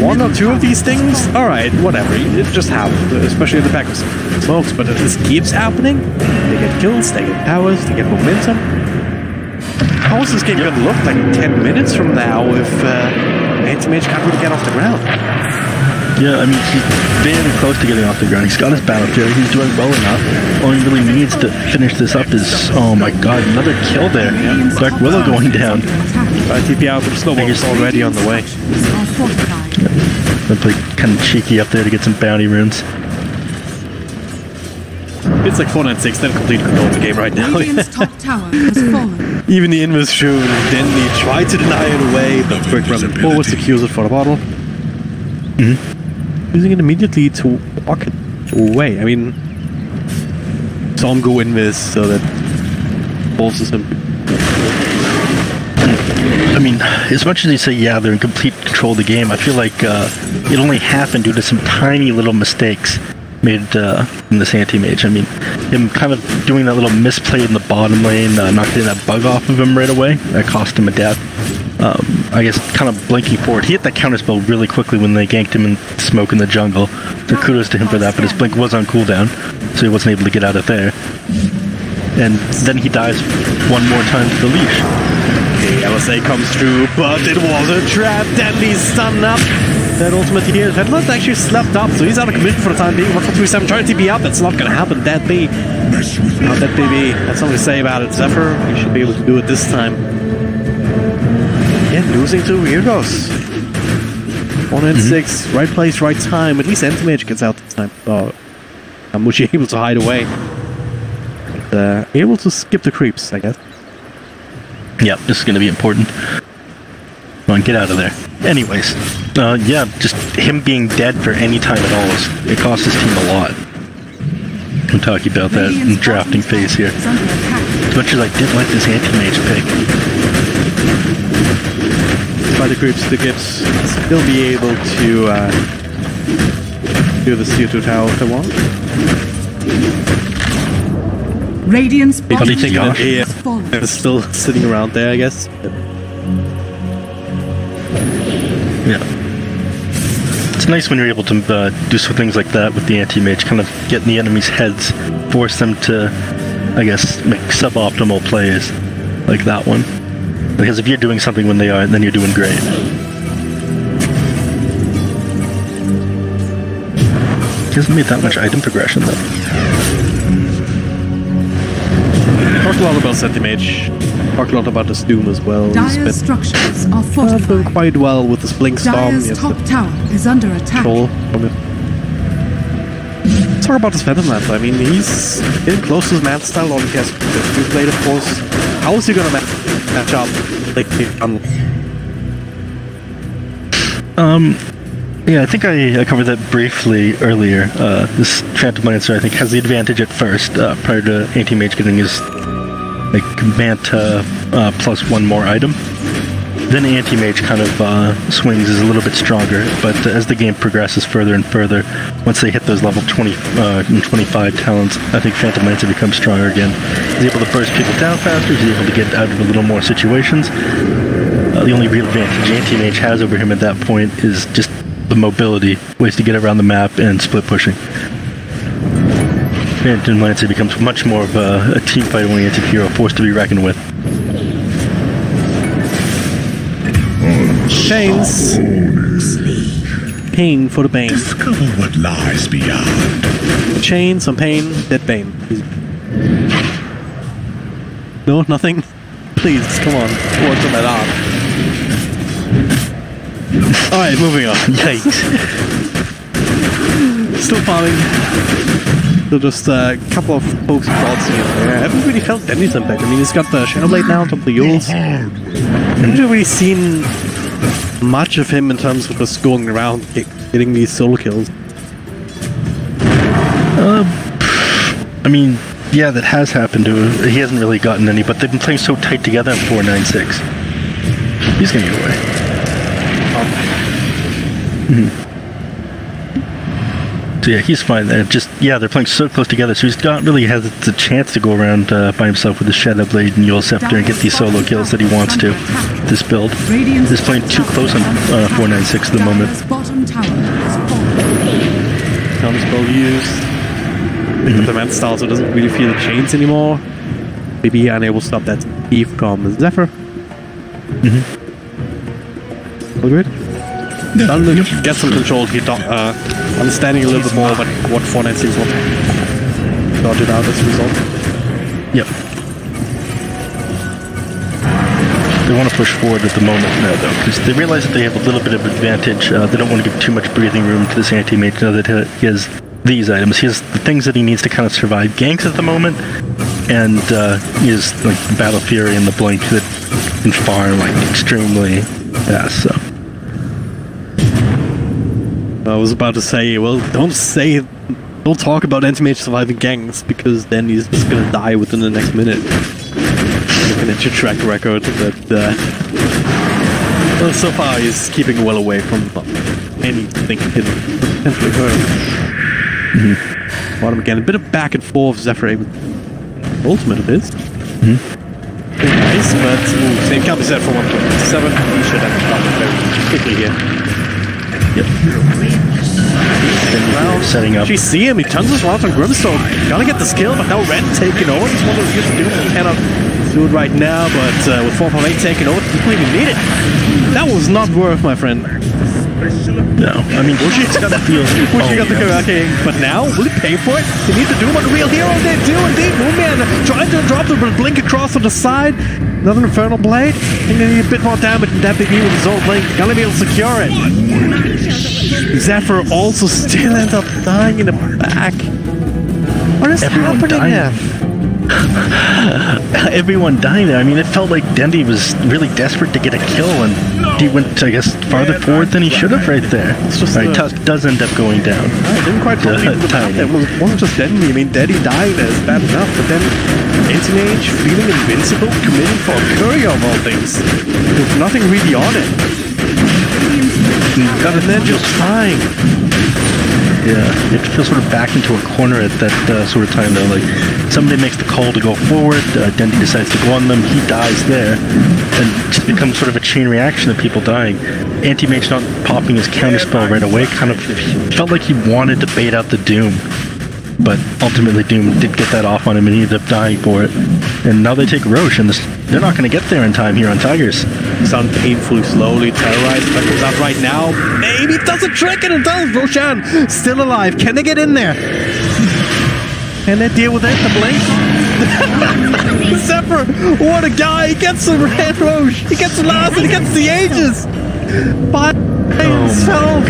one or two of these things, alright, whatever, it just happened, especially in the back of smokes, but if this keeps happening, they get kills, they get powers, they get momentum. How is this game going to look like 10 minutes from now if Anti-Mage can't really get off the ground? Yeah, I mean, he's very close to getting off the ground. He's got his Battlefield. He's doing well enough. All he really needs to finish this up is, oh my god, another kill there. Dark Willow going down. TP out for Snowball is already on the way. They play kind of cheeky up there to get some bounty runes. It's like 496, then complete control of the game right now. Radiant's top tower has fallen. Even the invis shoot, then he tried to deny it away, but quick run forward secures it for the bottle. Using it immediately to walk it away. I mean, saw him go in this so that forces him. I mean, as much as they say, yeah, they're in complete control of the game, I feel like it only happened due to some tiny little mistakes made in this Anti-Mage. I mean, him kind of doing that little misplay in the bottom lane, not getting that bug off of him right away, that cost him a death. I guess kind of blinking forward. He hit that counterspell really quickly when they ganked him in smoke in the jungle. So kudos to him for that, but his blink was on cooldown, so he wasn't able to get out of there. And then he dies one more time to the leash. The LSA comes through, but it was a trap. Deadly's stunned up. That ultimate here. That not actually slept up, so he's out of commitment for the time being. 1-4-3-7 trying to TP up. That's not going to happen. Dead B. Not Dead BB. That's something to say about it. Zephyr, you should be able to do it this time. Again, losing to Weirdos. 106, right place, right time. At least Anti-Mage gets out this time. Mushi able to hide away. But, able to skip the creeps, I guess. Yep, this is going to be important. Come on, get out of there. Anyways, yeah, just him being dead for any time at all, it costs his team a lot. I'm talking about that in drafting phase here. As much as I did like this anti-mage pick. By the creeps, the Gibbs still be able to do the CO2 tower if they want. Radiant's How do you think that is still sitting around there, I guess? Yeah. It's nice when you're able to do some things like that with the anti-mage, kind of get in the enemy's heads, force them to, I guess, make suboptimal plays like that one. Because if you're doing something when they aren't, then you're doing great. He hasn't made that much item progression, though. Talked a lot about Anti-Mage. Talked a lot about this Doom as well. Dire's structures are fortified. Quite well with the Blink Storm. Dire's top tower is under attack. Let's talk about this Phantom Lance. I mean, he's getting close to his man style on the two blade, of course. How is he going to match up? Yeah, I think I covered that briefly earlier. This Phantom Lancer, I think, has the advantage at first, prior to Anti-Mage getting his Manta plus one more item. Then Anti-Mage kind of swings is a little bit stronger, but as the game progresses further and further, once they hit those level 20 and 25 talents, I think Phantom Lancer becomes stronger again. He's able to burst people down faster, he's able to get out of a little more situations. The only real advantage Anti-Mage has over him at that point is just the mobility, ways to get around the map and split pushing. Phantom Lancer becomes much more of a team fight-oriented hero, force to be reckoned with. Chains. Pain for the Bane. Discover what lies beyond. Chain, some pain, dead Bane. No, nothing? Please, come on. Work on that arm. Alright, moving on. Yikes. Still farming. So just a couple of pokes and thoughts here. I haven't really felt anything back. I mean, he's got the Shadowblade now on top of the Yules. I haven't really seen much of him in terms of just going around getting these solo kills. I mean, yeah, that has happened to him. He hasn't really gotten any, but they've been playing so tight together in 496. He's gonna get away. So yeah, he's fine there. Just, yeah, they're playing so close together, so he's not really has the chance to go around by himself with the Shadowblade and Yule Scepter and get these solo kills that he wants to. This build. He's playing too close on 496 at the moment. Counterspell used. The man style, so doesn't really feel the chains anymore. Maybe unable to stop that thief from Zephyr. All good? Starting to get some control here, understanding a little bit more about what 496 will dodge it out as a result. Yep. They want to push forward at the moment now, though, because they realize that they have a little bit of advantage. They don't want to give too much breathing room to this anti-mage now that he has these items. He has the things that he needs to kind of survive ganks at the moment, and he has like the Battle Fury and the Blink that can farm like extremely fast, so. I was about to say, well, don't talk about anti-mage surviving gangs, because then he's just gonna die within the next minute. Looking at your track record, but well, so far he's keeping well away from anything that can potentially hurt him. Bottom again, a bit of back and forth. Zephyr able ultimate of his. Nice, but same can't be said for 127. He should have stopped very quickly here. Yep. Setting up. You see him, he turns his round on Grimstone. Gonna get the skill, but now Ren taking over. This one is used to do it. He cannot do it right now, but with 4.8 taking over, he didn't even need it. That was not worth, my friend. No, I mean, Bushi's got to feel. Bushi got the go, okay, but now, will he pay for it? They need to do what a real hero they do indeed. Moonman trying to drop the blink across on the side. Another Infernal Blade. I think they need a bit more damage than that BB with his old blink. Gonna be able to secure it. Zephyr also still ends up dying in the back. What is happening there? Everyone dying there. I mean, it felt like Dendy was really desperate to get a kill, and he went, I guess, farther forward than he should have right there. It's just right, Tusk does end up going down. I didn't quite believe it wasn't just Dendy. I mean, Dendy dying there is bad enough, but then Anti-Mage feeling invincible, committing for a courier of all things, with nothing really on it. And then just trying. Yeah, it feels sort of back into a corner at that sort of time, though. Like, somebody makes the call to go forward, Dendy decides to go on them, he dies there, and it just becomes sort of a chain reaction of people dying. Anti-Mage not popping his counterspell right away kind of felt like he wanted to bait out the Doom, but ultimately Doom did get that off on him and he ended up dying for it. And now they take Roche, and they're not going to get there in time here on Tigers. Sound painfully slowly terrorized. That comes out right now. Maybe it does a trick, and it does. Roshan still alive. Can they get in there? Can they deal with it? The blink. Zephyr, what a guy! He gets the red Roche. He gets the last, and he gets the Aegis. By himself.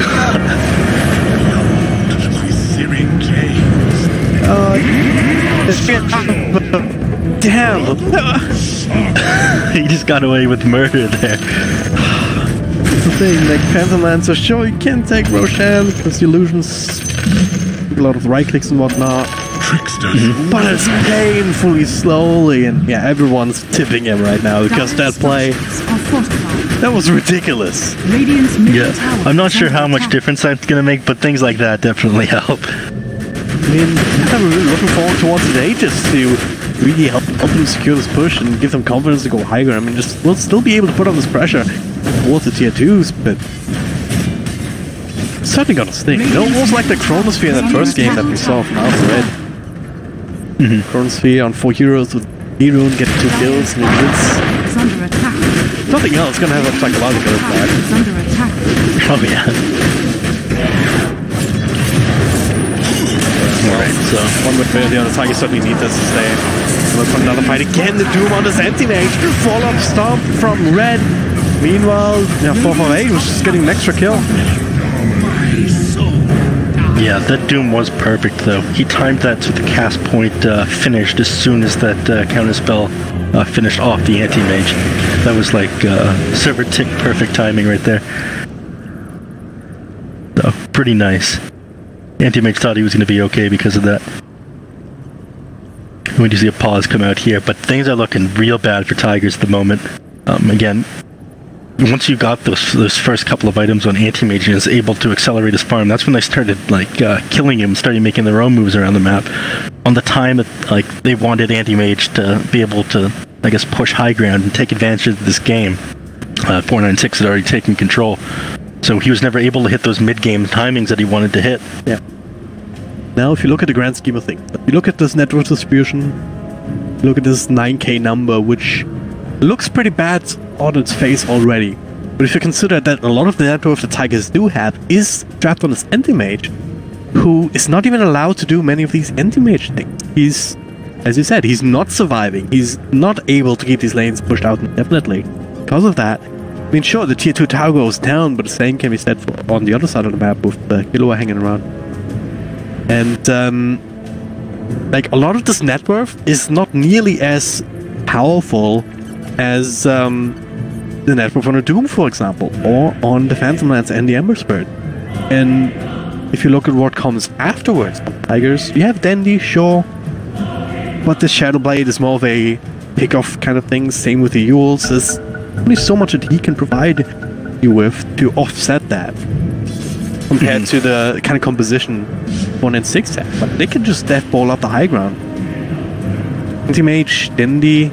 Damn. He just got away with murder there. That's the thing, like Pantherlands are sure you can take Roshan because the illusions, a lot of right clicks and whatnot. But it's painfully slowly, and yeah, everyone's tipping him right now because that play, that was ridiculous. Yeah, I'm not sure how much difference that's gonna make, but things like that definitely help. I mean, I'm really looking forward towards the Aegis to really help them secure this push and give them confidence to go higher. I mean, we'll still be able to put on this pressure towards the tier 2s, but it's certainly gonna sting. You know, almost like the Chronosphere in that first game that we saw from House of Red. Chronosphere on 4 heroes with Nerun getting 2 kills, and it's nothing else gonna have a psychological impact. Oh yeah. Alright, so one would fail, the other Tigers certainly need this to stay. We'll put another fight again, the Doom on this Anti-Mage. Follow-up stomp from Red. Meanwhile, yeah, 448 was just getting an extra kill. Yeah, that Doom was perfect though. He timed that to the cast point finished as soon as that counterspell finished off the Anti-Mage. That was like server tick perfect timing right there. So, pretty nice. Anti-Mage thought he was going to be okay because of that. We do see a pause come out here, but things are looking real bad for Tigers at the moment. Again, once you got those first couple of items on Anti-Mage and is able to accelerate his farm, that's when they started like killing him, started making their own moves around the map. On the time that like they wanted Anti-Mage to be able to, I guess, push high ground and take advantage of this game, 496 had already taken control. So he was never able to hit those mid-game timings that he wanted to hit. Yeah. Now, if you look at the grand scheme of things, if you look at this network distribution, look at this 9k number, which looks pretty bad on its face already. But if you consider that a lot of the network the Tigers do have is trapped on this Anti-Mage, who is not even allowed to do many of these Anti-Mage things. He's, as you said, he's not surviving. He's not able to keep these lanes pushed out indefinitely. Because of that, I mean, sure, the tier 2 tower goes down, but the same can be said for on the other side of the map with the Killua hanging around. And, like, a lot of this net worth is not nearly as powerful as the net worth on a Doom, for example, or on the Phantom Lance and the Ember Spirit. And if you look at what comes afterwards, Tigers, you have Dendy, sure, but the Shadow Blade is more of a pick-off kind of thing. Same with the Yules. There's only so much that he can provide you with to offset that compared to the kind of composition 1 and 6 have. But they can just death ball up the high ground. Anti-Mage, Dendy,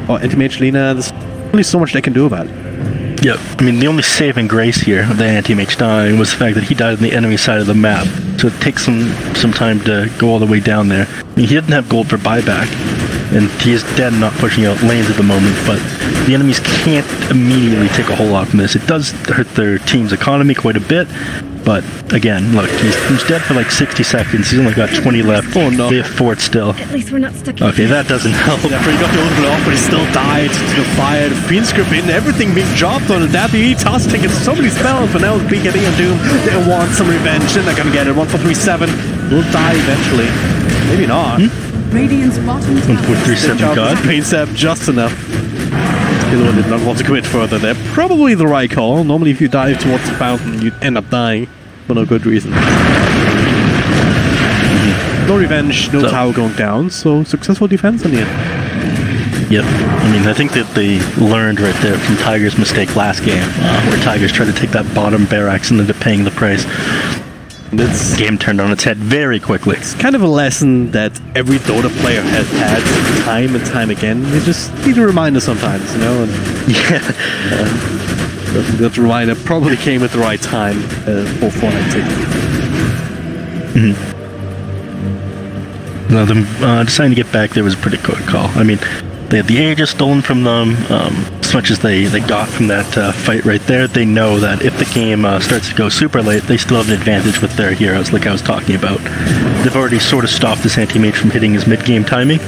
or Anti-Mage Lina, there's only so much they can do about it. Yep. I mean, the only saving grace here of the Anti-Mage dying was the fact that he died on the enemy side of the map. So it takes some time to go all the way down there. I mean, he didn't have gold for buyback. and he is dead not pushing out lanes at the moment, but the enemies can't immediately take a whole lot from this. It does hurt their team's economy quite a bit, but again, look, he's dead for like 60 seconds. He's only got 20 left. Oh no. They have fort still. At least we're not stuck. Okay, that doesn't help. Yeah, he got the overlay off, but he still died to the fire. The Fiend script in, everything being dropped on that. He tossed taking so many spells, but now it's BKB and Doom. They want some revenge. They're not gonna get it. 1-4-3-7 will die eventually. Maybe not. Radiant's bottom tower. 1-4-3-7 God. Painstep just enough. The other one did not want to commit further there. Probably the right call. Normally if you dive towards the fountain, you'd end up dying. For no good reason. No revenge, no tower going down, so successful defense in the end. Yep. I mean, I think that they learned right there from Tiger's mistake last game, where Tigers tried to take that bottom barracks and ended up paying the price. This game turned on its head very quickly. It's kind of a lesson that every Dota player has had time and time again. They just need a reminder sometimes, you know? And, that reminder probably came at the right time for Fortnite too. Now, them deciding to get back there was a pretty good call. I mean, they had the Aegis stolen from them. As much as they got from that fight right there, they know that if the game starts to go super late, they still have an advantage with their heroes, like I was talking about. They've already sort of stopped this anti-mage from hitting his mid-game timing.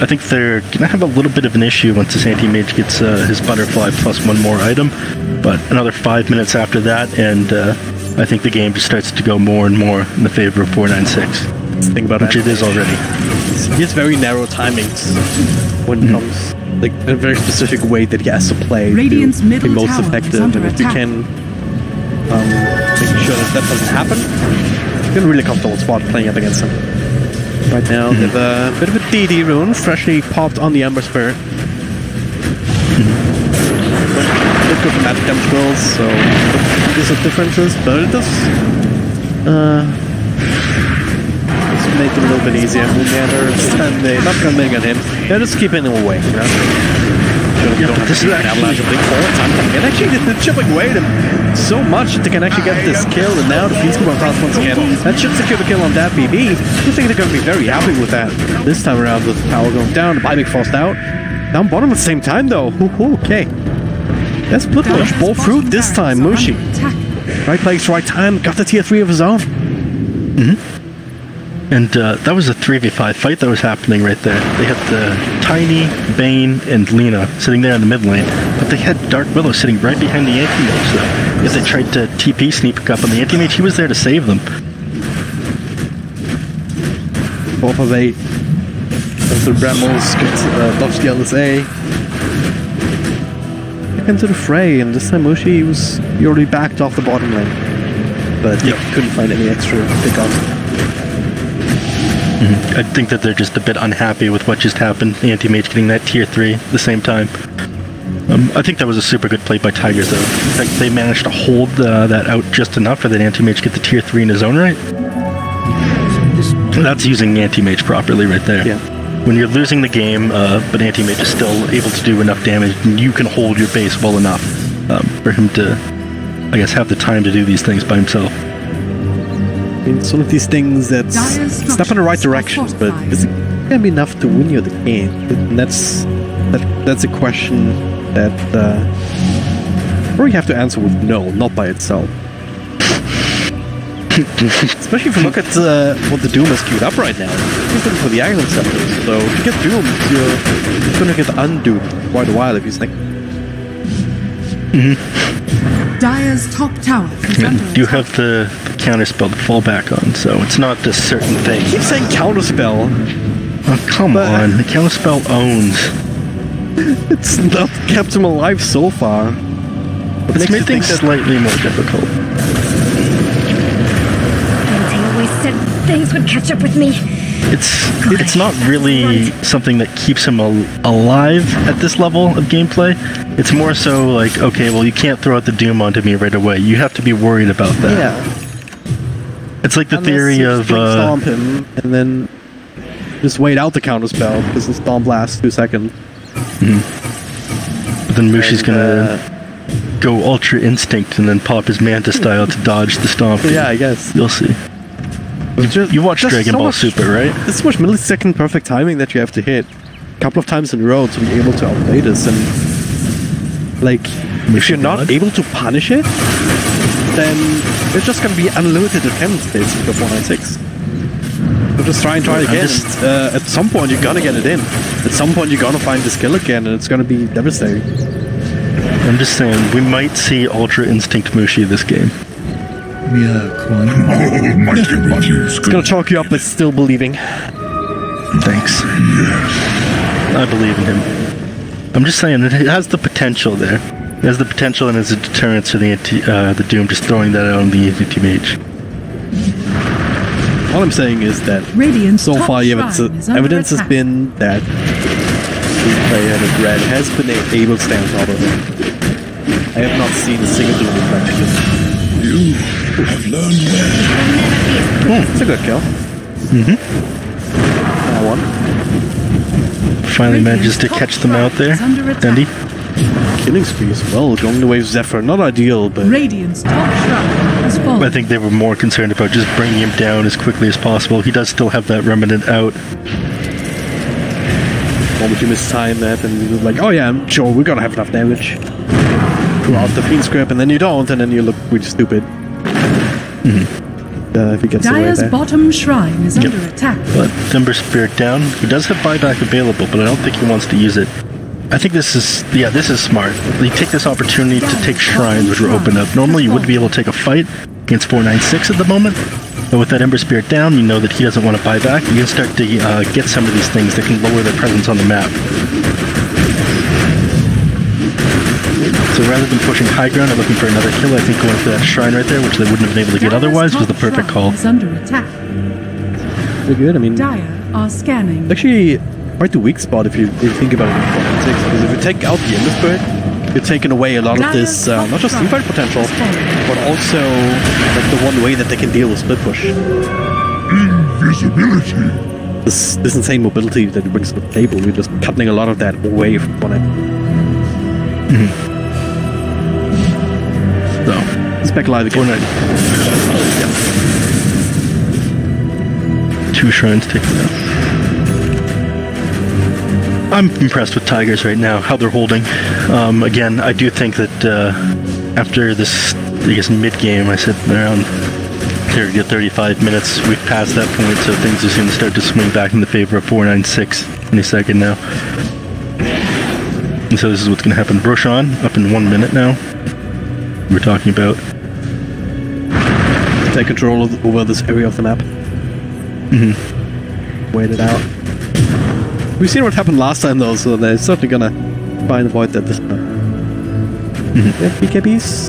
I think they're going to have a little bit of an issue once this anti-mage gets his butterfly plus one more item, but another 5 minutes after that, and I think the game just starts to go more and more in the favor of 496. Think about which it is already. He has very narrow timings when it comes, like a very specific way that he has to play Radiant's to be middle most tower effective. is under And if you attack. can make sure that doesn't happen, you're in a really comfortable spot playing up against him. Right now, they have a bit of a DD rune, freshly popped on the Ember Spirit. Look good for magic damage rolls, so there's some differences, but it does make it a little bit easier. And they're not gonna make it him. They're just keeping him away, you know? This is actually a big forward time coming in. Actually, they're chipping away them so much that they can actually get this kill, and now the Fiend's come across once again. That should secure the kill on that BB. I think they're going to be very happy with that. This time around, with the power going down, the Bybig forced out. Down bottom at the same time, though. Okay. Let's split push. Ball through this time, Mushi. Right place, right time. Got the tier 3 of his own. And that was a 3v5 fight that was happening right there. They had the Tiny, Bane, and Lina sitting there in the mid lane, but they had Dark Willow sitting right behind the anti-mage, so if they tried to TP sneak up on the anti-mage, he was there to save them. 4 of 8. And the Brambles gets dodged the LSA. Back into the fray, and this time Mushi he already backed off the bottom lane. But he couldn't find any extra pickups. I think that they're just a bit unhappy with what just happened. The anti-mage getting that tier 3 at the same time. I think that was a super good play by Tigers, though. In fact, they managed to hold that out just enough for that anti-mage get the tier 3 in his own right. That's using the anti-mage properly right there. Yeah. When you're losing the game, but anti-mage is still able to do enough damage, you can hold your base well enough for him to, I guess, have the time to do these things by himself. I mean, some of these things that's step in the right direction, but is it gonna be enough to win you the game? And that's a question that you have to answer with no, not by itself. Especially if you look at what the Doom has queued up right now. He's looking for the Aggron Scepters, so if you get Doomed, you're gonna get undoomed for quite a while if you think. Dire's top tower is under You attack. have the counterspell to fall back on, so it's not a certain thing. I keep saying counterspell. Oh, come on, the counterspell owns. It's not kept him alive so far. It's made things slightly more difficult. They always said things would catch up with me. It's not really something that keeps him alive at this level of gameplay. It's more so like, okay, well, you can't throw out the Doom onto me right away. You have to be worried about that. Yeah. It's like the theory of stomp him and then just wait out the counterspell because the stomp lasts 2 seconds. But then Mushi's gonna go Ultra Instinct and then pop his Manta style to dodge the stomp. Yeah, I guess. You'll see. You watched Just Dragon so Ball much- Super, right? There's so much millisecond perfect timing that you have to hit a couple of times in a row to be able to outplay this, and like if you're not able to punish it, then it's just gonna be unlimited attempts basically of 496. So just try and try again. At some point you're gonna get it in. At some point you're gonna find the skill again, and it's gonna be devastating. I'm just saying, we might see Ultra Instinct Mushi this game. It's gonna chalk you up with still believing. Thanks. I believe in him. I'm just saying, it has the potential there. It has the potential, and as a deterrence for the Doom just throwing that out on the anti mage. All I'm saying is that Radiant's so top far shrine is under evidence has attack. been that the player with red has been able to stay on top of it. I have not seen a single Doom reflection. You have learned well. It's a good kill. That one. Finally manages to catch them out there. Andy? Killing spree as well, going the way of Zephyr. Not ideal, but Radiant's top shrine has fallen. I think they were more concerned about just bringing him down as quickly as possible. He does still have that remnant out. the moment you mistime that, and you're like, oh yeah, I'm sure we're gonna have enough damage throughout the Fiend Script, and then you don't, and then you look really stupid. If he gets away Dire's there. bottom shrine is under attack. But Timber Spirit down. He does have buyback available, but I don't think he wants to use it. I think this is smart. They take this opportunity to take shrines which are opened up. Normally you would be able to take a fight against 496 at the moment, but with that Ember Spirit down, you know that he doesn't want to buy back. You can start to get some of these things that can lower their presence on the map. So rather than pushing high ground and looking for another kill, I think going for that shrine right there, which they wouldn't have been able to get otherwise, was the perfect call. Is under attack. Pretty good. I mean, Dire are scanning. actually quite the weak spot if you think about it in 496, because if you take out the Ember Spirit, you're taking away a lot of this, not just teamfight potential, but also like the one way that they can deal with split push. Invisibility. This insane mobility that it brings to the table, you're just cutting a lot of that away from it. So, it's back live again. 490. Two shrines taken out. I'm impressed with Tigers right now, how they're holding. Again, I do think that after this, I guess, mid-game, I said around 30 to 35 minutes, we've passed that point, so things are going to start to swing back in the favor of 496 any second now. And so this is what's going to happen. Roshan, up in 1 minute now. We're talking about. Take control over this area of the map. Wait it out. We've seen what happened last time though, so they're certainly gonna try and avoid that this time. Yeah, BKBs.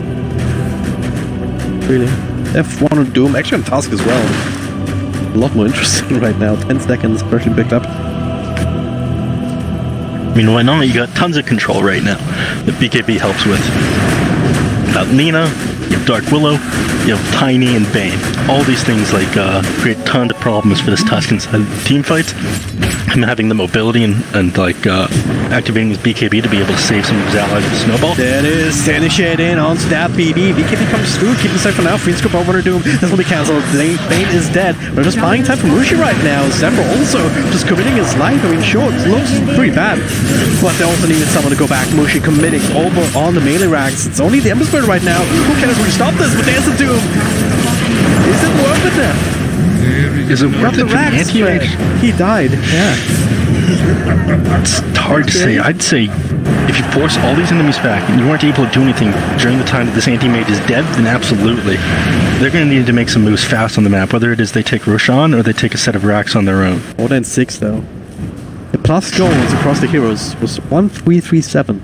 Really. F1 on Doom, actually on task as well. A lot more interesting right now. 10 seconds, freshly picked up. I mean, why not? You got tons of control right now that BKB helps with. Without Nina, you have Dark Willow, you have Tiny and Bane. All these things like create tons of problems for this Tuscan side of team fights. Him having the mobility and activating his BKB to be able to save some of his allies with Snowball. There it is, standing shade in on Stab BB. BKB comes through, keep it safe for now. Fiend Scope over to Doom. This will be cancelled. Bane is dead. They're just buying time for Mushi right now. Zephyr also just committing his life. I mean, sure, it looks pretty bad, but they also needed someone to go back. Mushi committing over on the melee racks. It's only the Ember Spirit right now. Who can really stop this? But there's the Doom. Is it worth it now? Is it worth it for the anti-mage? He died, yeah. It's hard to say. I'd say if you force all these enemies back and you weren't able to do anything during the time that this anti-mage is dead, then absolutely. They're going to need to make some moves fast on the map, whether it is they take Roshan or they take a set of racks on their own. More than 6 though. The plus goals across the heroes was 1337.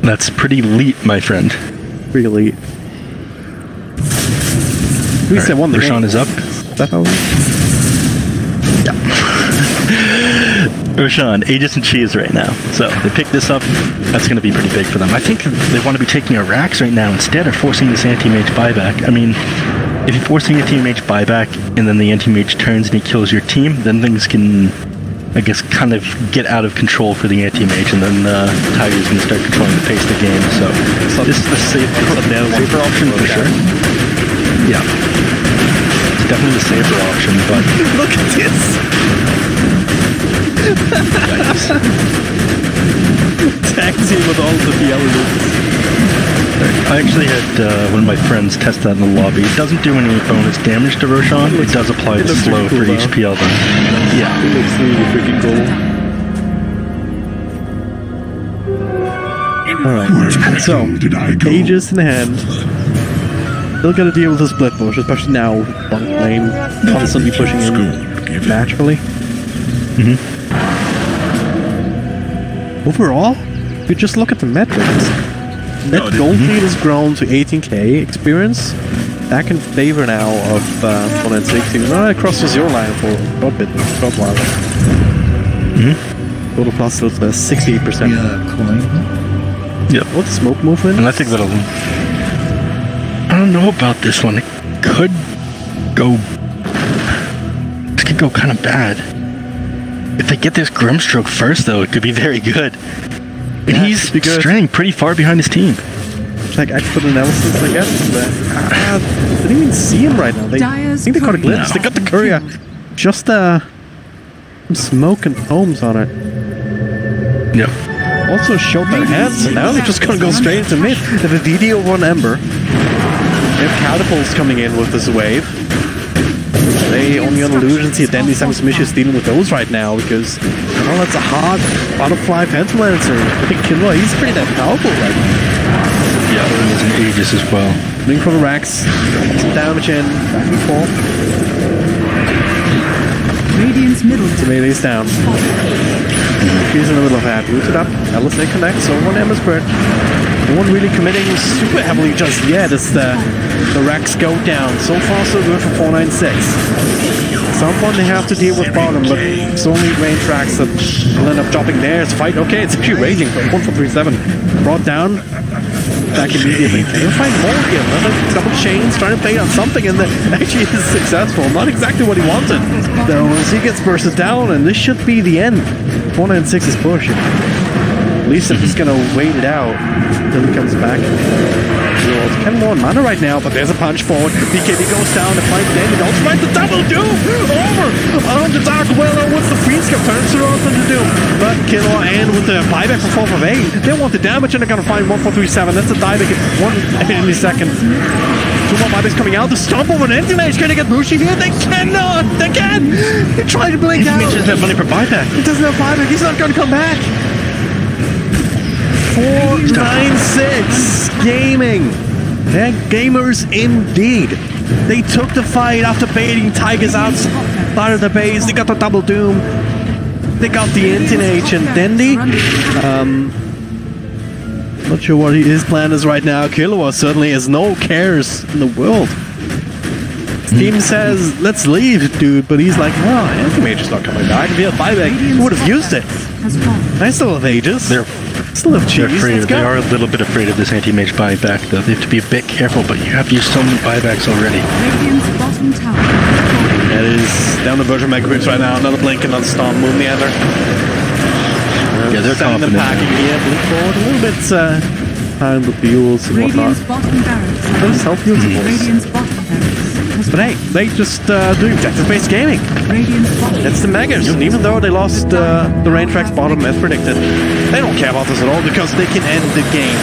That's pretty elite, my friend. Really. We said one the Roshan game. is up. Is that how it is? Roshan, Aegis and Cheese right now. So they pick this up. That's going to be pretty big for them. I think they want to be taking a racks right now instead of forcing this anti-mage buyback. I mean, if you're forcing anti-mage buyback and then the anti-mage turns and he kills your team, then things can, I guess, kind of get out of control for the anti-mage, and then Tiger's going to start controlling the pace of the game. So this is the safer option for sure. Yeah. definitely the safer option, but Look at this! Tag team with all the PL loops. I actually had one of my friends test that in the lobby. It doesn't do any bonus damage to Roshan. It does apply the slow for each PL though. Yeah, it looks really freaking cool. Alright, so, Aegis in hand. Still gotta deal with the split push, especially now, one lane constantly pushing in naturally. Overall, if you just look at the metrics, net gold lead has grown to 18k experience. Back in favor now of 160. Right across the 0 line for a short while. Total plus still 68%. Yep. What's smoke movement? And I think that'll... I don't know about this one. It could go... This could go kind of bad. If they get this Grimstroke first, though, it could be very good. And he's straying pretty far behind his team. Check expert analysis, I guess. They didn't even see him right now. I think they caught a glimpse. They got the courier. Just some smoke and foams on it. Yep. Also showed their hands, and now they're just gonna go straight into mid. They have a DD over on Ember. They have catapults coming in with this wave. They only on illusions here. Dandy Sam Smish is dealing with those right now because, well, that's a hard butterfly Phantom Lancer. I think Killer, he's pretty damn powerful right now. Yeah, there's an Aegis as well. Moving from the racks, some damage in, back and forth. Radiant's middle Tomatoes down. He's in the middle of that. Rooted up. LSA connects. So one Ember spread. No one really committing super heavily just yet as the racks go down. So far so good for 496. At some point they have to deal with bottom, but it's only range racks that will end up dropping there. It's fight. Okay, it's actually raging. 1-4-3-7. Brought down. Back immediately. Can you find more here? Another double chains trying to play on something, and actually is successful. Not exactly what he wanted. Though as he gets bursted down, and this should be the end. 496 is pushing. At least if he's gonna wait it out until he comes back. It's kind of more mana right now, but there's a punch forward. BKB goes down to fight David. Also find the double doom over on the Dark Willow with the freeze cap turns around on the doom. But Killer and with the buyback for 4 of 8, they want the damage and they're gonna find 1-4-3-7. That's a dieback in 1 millisecond. 2 more buybacks coming out. The stomp over an Anti-Mage. Can they get Bushi here? They cannot! They can! They try to blink out. He doesn't have money for buyback. He doesn't have buyback. He's not gonna come back. 496 Gaming. They're gamers indeed. They took the fight after baiting Tigers outside of the base. They got the double doom. They got the Anti-Mage and Dendy. Not sure what his plan is right now. Killua certainly has no cares in the world. Steam says, let's leave, dude, but he's like, no, Anti-Mage is not coming back. If he had buyback, he would have used it. I still have Aegis. They're still have cheese. They are a little bit afraid of this Anti-Mage buyback, though. They have to be a bit careful, but you have used so many buybacks already. Radiant's bottom tower. That is down the version of my groups right now. Another blink, another storm, moon meander. Yeah, they're confident. Them packing here, blink forward, a little bit behind with fuels and whatnot. Radiant's bottom barracks. There's self fuels, of course. Radiant's bottom barracks. But hey, they just do objective-based gaming. Radiant's bottom. It's the Megas, and even though they lost the rain tracks bottom as predicted, they don't care about this at all because they can end the game.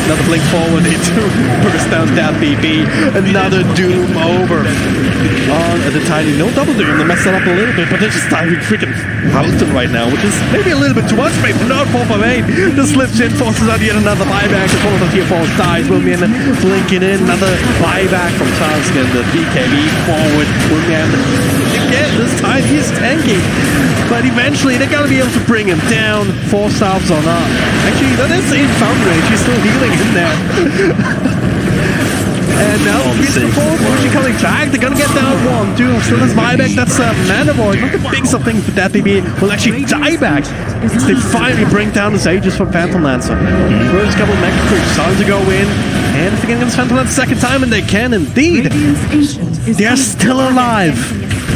Another blink forward, they do burst down that BB. Another doom over on the tiny. No double doom, they messed it up a little bit, but they're just diving freaking Houston right now, which is maybe a little bit too much, maybe not 4-5-8. The slips in, forces out yet another buyback. The 4 of tier 4 dies. Wilmian blinking in, another buyback from Tanskin. The BKB forward. Wilmian again, this time he's tanking. But eventually they're gonna be able to bring him down. 4 stops or not. Actually, that is in Foundry. She's still healing in there. And now he's the 4th. Bushi coming back. They're gonna get down 1, 2. Still has buyback. That's Mana Void. Not the big something, but that BB will actually die back. They finally bring down the Aegis from Phantom Lancer. First couple of Mega Creeps starting to go in. And if they can get this Phantom Lancer second time, and they can indeed. They're still alive.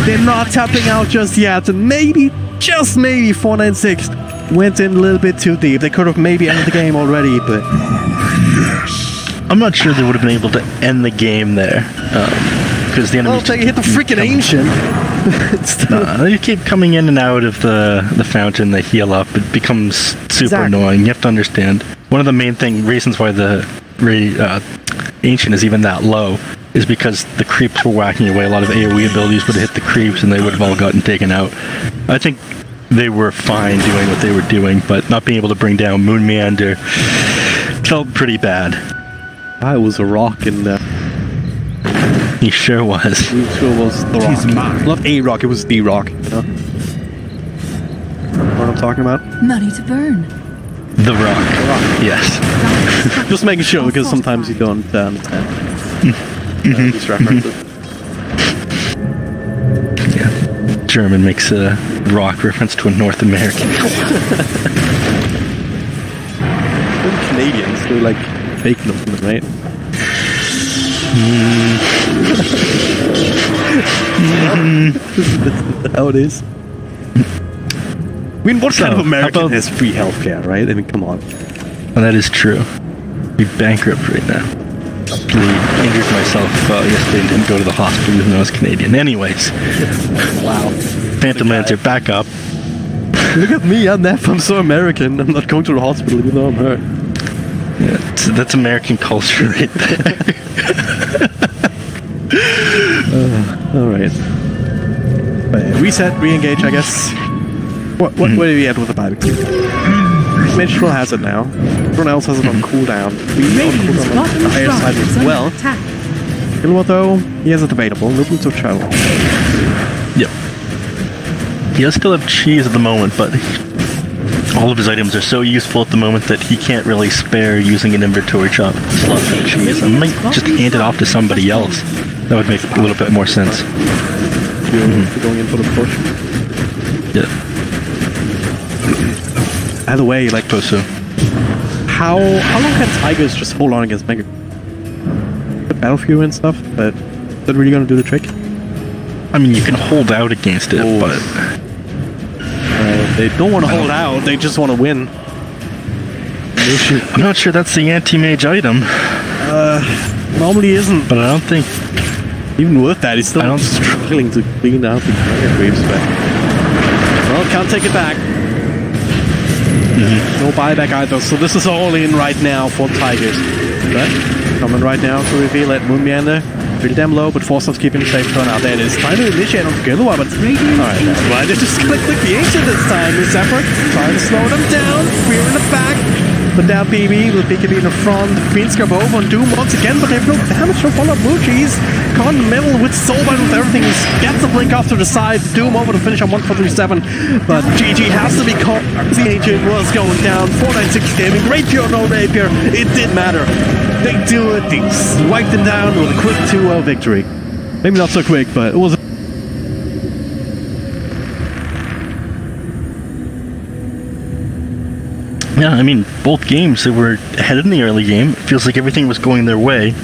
They're not tapping out just yet. And maybe, just maybe, 496 went in a little bit too deep. They could have maybe ended the game already, but I'm not sure they would have been able to end the game there. Because the enemy they hit the freaking ancient. You keep coming in and out of the fountain, they heal up. It becomes super annoying. You have to understand. One of the main reasons why the ancient is even that low is because the creeps were whacking away. A lot of AoE abilities would have hit the creeps and they would have all gotten taken out. I think they were fine doing what they were doing, but not being able to bring down Moon Meander felt pretty bad. I was a rock in there. He sure was. He sure was the rock. Not a rock, it was the rock. You know? What I'm talking about? Money to burn. The rock. Yes. Just making sure, because sometimes you don't understand these references. Yeah. German makes a rock reference to a North American. They're Canadians, they're like fake looking, right? That's how it is. I mean, what kind of American has free healthcare, right? I mean, come on. Well, that is true. We're bankrupt right now. I injured myself yesterday and didn't go to the hospital even though I was Canadian. Anyways. Wow. Phantom Lancer, back up. Look at me, I'm so American. I'm not going to the hospital even though I'm hurt. Yeah, that's American culture right there. Alright. Reset, re-engage, I guess. Where are we at with the barbecue? Mage has it now. Everyone else has it on cooldown. We on cooldown on the higher side as well. You know what though? He has it available. No boots or travel. Yep. He does still have cheese at the moment, but all of his items are so useful at the moment that he can't really spare using an inventory slot for cheese. I might just hand it off to somebody else. That would make a little bit more sense. You're going in for the push. Yeah. Either way, like, how long can Tigers just hold on against Mega? The Battlefield and stuff, but is that really gonna do the trick? I mean, you can hold out against it, but they don't want to hold out. They just want to win. I'm not sure that's the anti-mage item. Normally isn't, but I don't think even with that, he's still struggling to clean out the Mega Creeps. But well, can't take it back. No buyback either, so this is all in right now for Tigers. But coming right now to reveal it, Moon Meander, pretty damn low, but Force keeping safe turn out. There it is. Trying to initiate on Gilua, but alright, that's why they're just gonna click the Ancient this time. This effort, trying to slow them down, Fear in the back. But now PB with BKB in the front, Fiends go over on Doom once again, but they have no damage to follow Moochies. Caught in the middle with Soulbind with everything, gets the blink off to the side, Doom over to finish on 1-4-3-7, but GG has to be caught. The Ancient was going down, 4-9-6 gaming, Rapier, no Rapier, it didn't matter. They do it, they swiped them down with a quick 2-0 victory. Maybe not so quick, but it was yeah, I mean, both games, they were ahead in the early game. It feels like everything was going their way.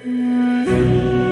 Mm-hmm.